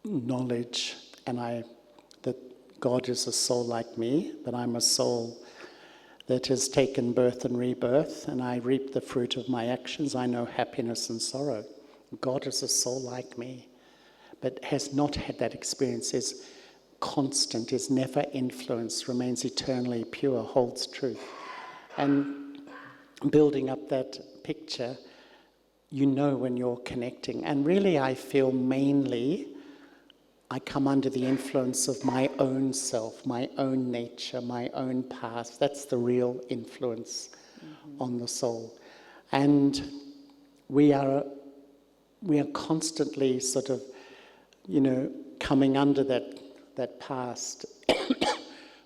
knowledge that God is a soul like me, that I'm a soul that has taken birth and rebirth, and I reap the fruit of my actions, I know happiness and sorrow. God is a soul like me, but has not had that experience, is constant, is never influenced, remains eternally pure, holds truth. And building up that picture, you know when you're connecting. And really I feel mainly I come under the influence of my own self, my own nature, my own past. That's the real influence on the soul. And we are constantly sort of, coming under that past,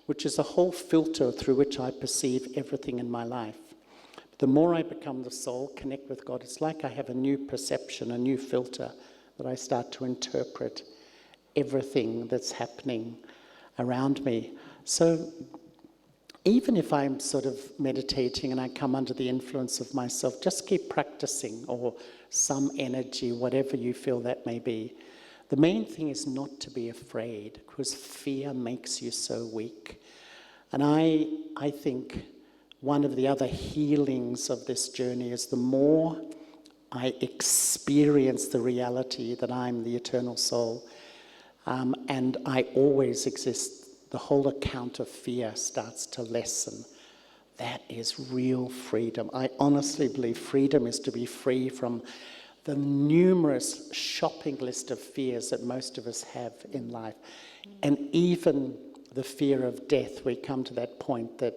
which is a whole filter through which I perceive everything in my life. The more I become the soul, connect with God, it's like I have a new perception, a new filter that I start to interpret everything that's happening around me. So even if I'm sort of meditating and I come under the influence of myself, just keep practicing, or some energy, whatever you feel that may be. The main thing is not to be afraid, because fear makes you so weak. And I think one of the other healings of this journey is the more I experience the reality that I'm the eternal soul, and I always exist, the whole account of fear starts to lessen. That is real freedom. I honestly believe freedom is to be free from the numerous shopping list of fears that most of us have in life. And even the fear of death, we come to that point that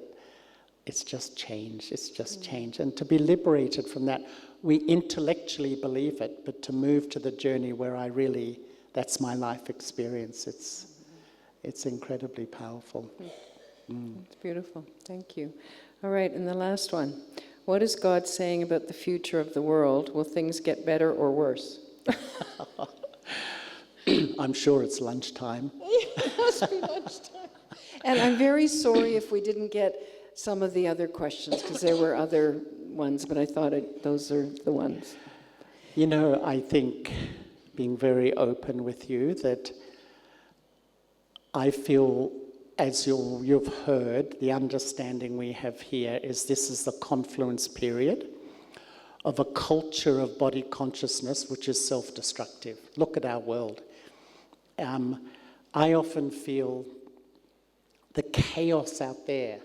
it's just change, it's just change. And to be liberated from that, we intellectually believe it, but to move to the journey where that's my life experience, it's incredibly powerful. It's beautiful, thank you. All right, and the last one. What is God saying about the future of the world? Will things get better or worse? I'm sure it's lunchtime. It must be lunchtime. And I'm very sorry if we didn't get some of the other questions, because there were other ones, but I thought those are the ones. You know, I think, being very open with you, that I feel, as you've heard, the understanding we have here is this is the confluence period of a culture of body consciousness which is self-destructive. Look at our world. I often feel the chaos out there,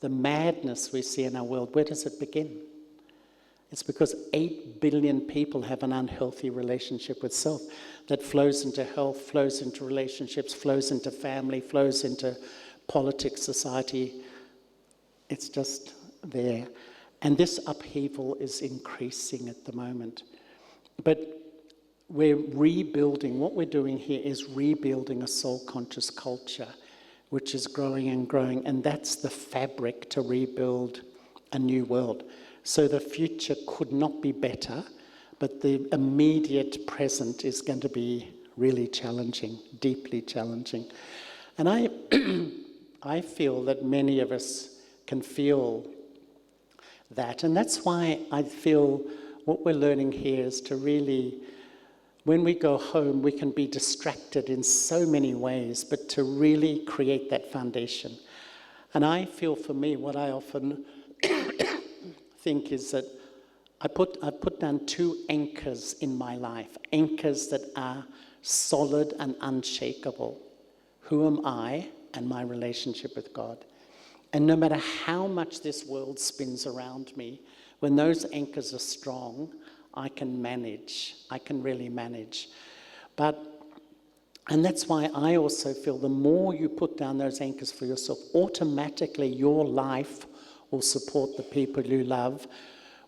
the madness we see in our world, where does it begin? It's because 8 billion people have an unhealthy relationship with self that flows into health, flows into relationships, flows into family, flows into politics, society. It's just there. And this upheaval is increasing at the moment. But we're rebuilding, what we're doing here is rebuilding a soul-conscious culture, which is growing and growing, and that's the fabric to rebuild a new world. So the future could not be better, but the immediate present is going to be really challenging, deeply challenging. And I feel that many of us can feel that, and that's why I feel what we're learning here is to really, when we go home, we can be distracted in so many ways, but to really create that foundation. And I feel, for me, what I often think is that I put down 2 anchors in my life, anchors that are solid and unshakable. Who am I and my relationship with God? And no matter how much this world spins around me, when those anchors are strong, I can manage. I can really manage. And that's why I also feel the more you put down those anchors for yourself, automatically your life will support the people you love.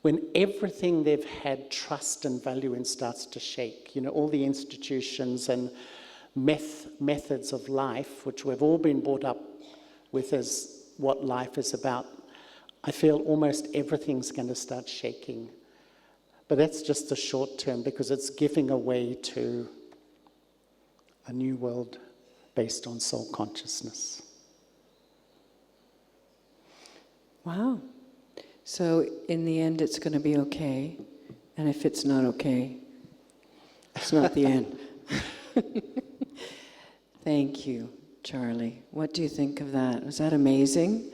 When everything they've had trust and value in starts to shake, you know, all the institutions and methods of life, which we've all been brought up with as what life is about, I feel almost everything's going to start shaking. But that's just the short term, because it's giving away to a new world based on soul consciousness. Wow. So in the end, it's going to be okay. And if it's not okay, it's not the end. Thank you, Charlie. What do you think of that? Was that amazing?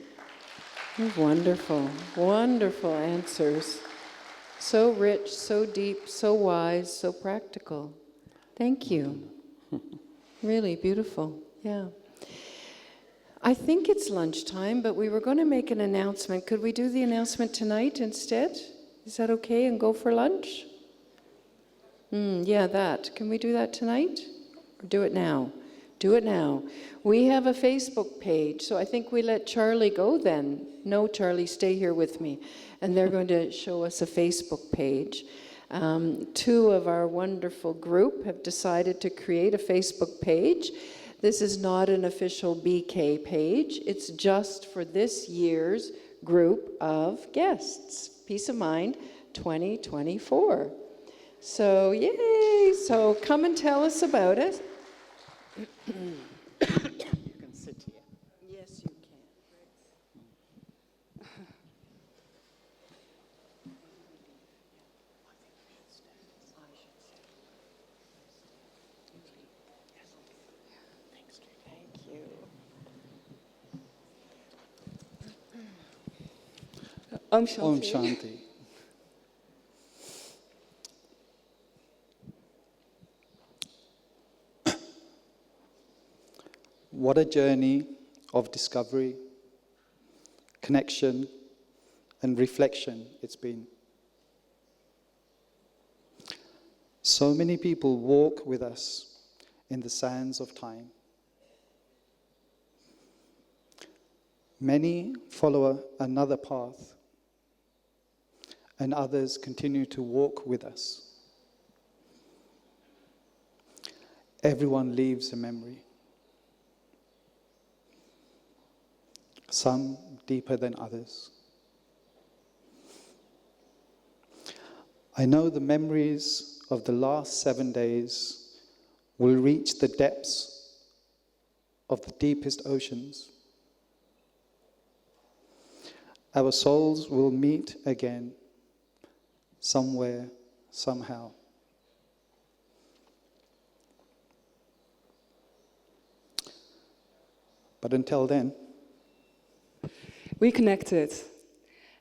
Wonderful, wonderful answers. So rich, so deep, so wise, so practical. Thank you. Really beautiful. Yeah. I think it's lunchtime, but we were going to make an announcement. Could we do the announcement tonight instead? Is that okay, and go for lunch? Yeah, that. Can we do that tonight? Or do it now? Do it now. We have a Facebook page, so I think we let Charlie go then. No, Charlie, stay here with me. And they're going to show us a Facebook page. 2 of our wonderful group have decided to create a Facebook page. This is not an official BK page. It's just for this year's group of guests. Peace of Mind 2024. So, yay! So come and tell us about it. You can sit here. Yes, you can. Thank you. Om Shanti. Om Shanti. What a journey of discovery, connection, and reflection it's been. So many people walk with us in the sands of time. Many follow another path, and others continue to walk with us. Everyone leaves a memory. Some deeper than others. I know the memories of the last 7 days will reach the depths of the deepest oceans. Our souls will meet again, somewhere, somehow. But until then, we connected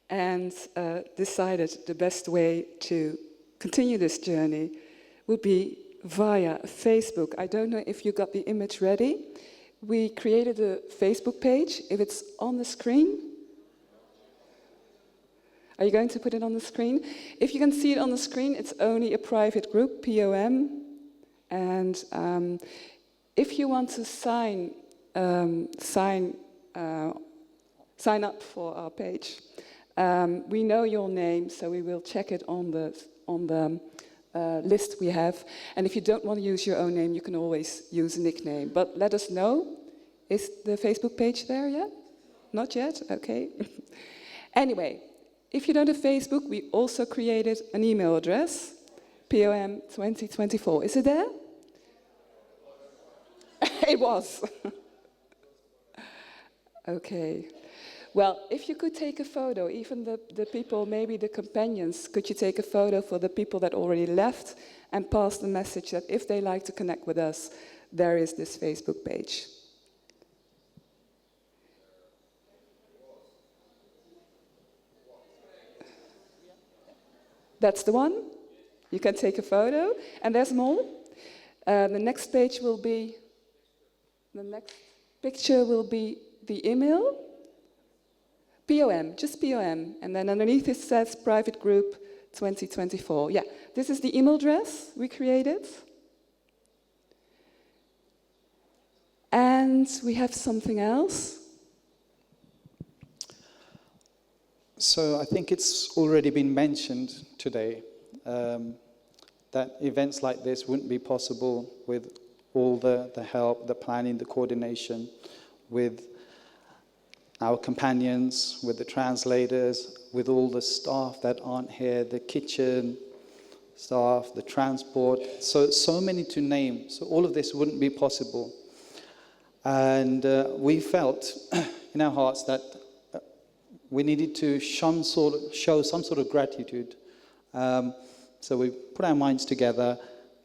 and decided the best way to continue this journey would be via Facebook. I don't know if you got the image ready. We created a Facebook page. If it's on the screen, are you going to put it on the screen? If you can see it on the screen, it's only a private group, POM. And if you want to sign up for our page, we know your name, so we will check it on the list we have. And if you don't want to use your own name, you can always use a nickname. But let us know. Is the Facebook page there yet? Not yet? Okay. Anyway, if you don't have Facebook, we also created an email address, POM 2024. Is it there? It was. Okay. Well, if you could take a photo, even the people, maybe the companions, could you take a photo for the people that already left and pass the message that if they like to connect with us, there is this Facebook page. That's the one. You can take a photo, and there's more. The next page will be, the next picture will be the email. POM, just POM. And then underneath it says Private Group 2024. Yeah, this is the email address we created. And we have something else. so I think it's already been mentioned today that events like this wouldn't be possible with all the help, the planning, the coordination, with our companions, with the translators, with all the staff that aren't here, the kitchen staff, the transport, so many to name. So all of this wouldn't be possible. And we felt in our hearts that we needed to show some sort of gratitude. So we put our minds together,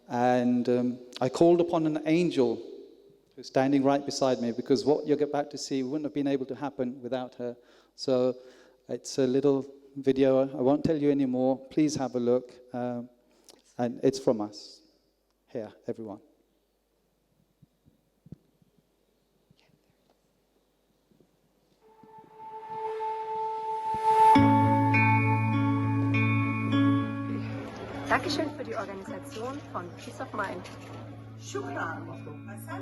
and I called upon an angel who's standing right beside me, because what you're about to see wouldn't have been able to happen without her. So it's a little video. I won't tell you anymore. Please have a look. And it's from us. Here, everyone. Dankeschön für die Organisation von Peace of Mind. شكرا.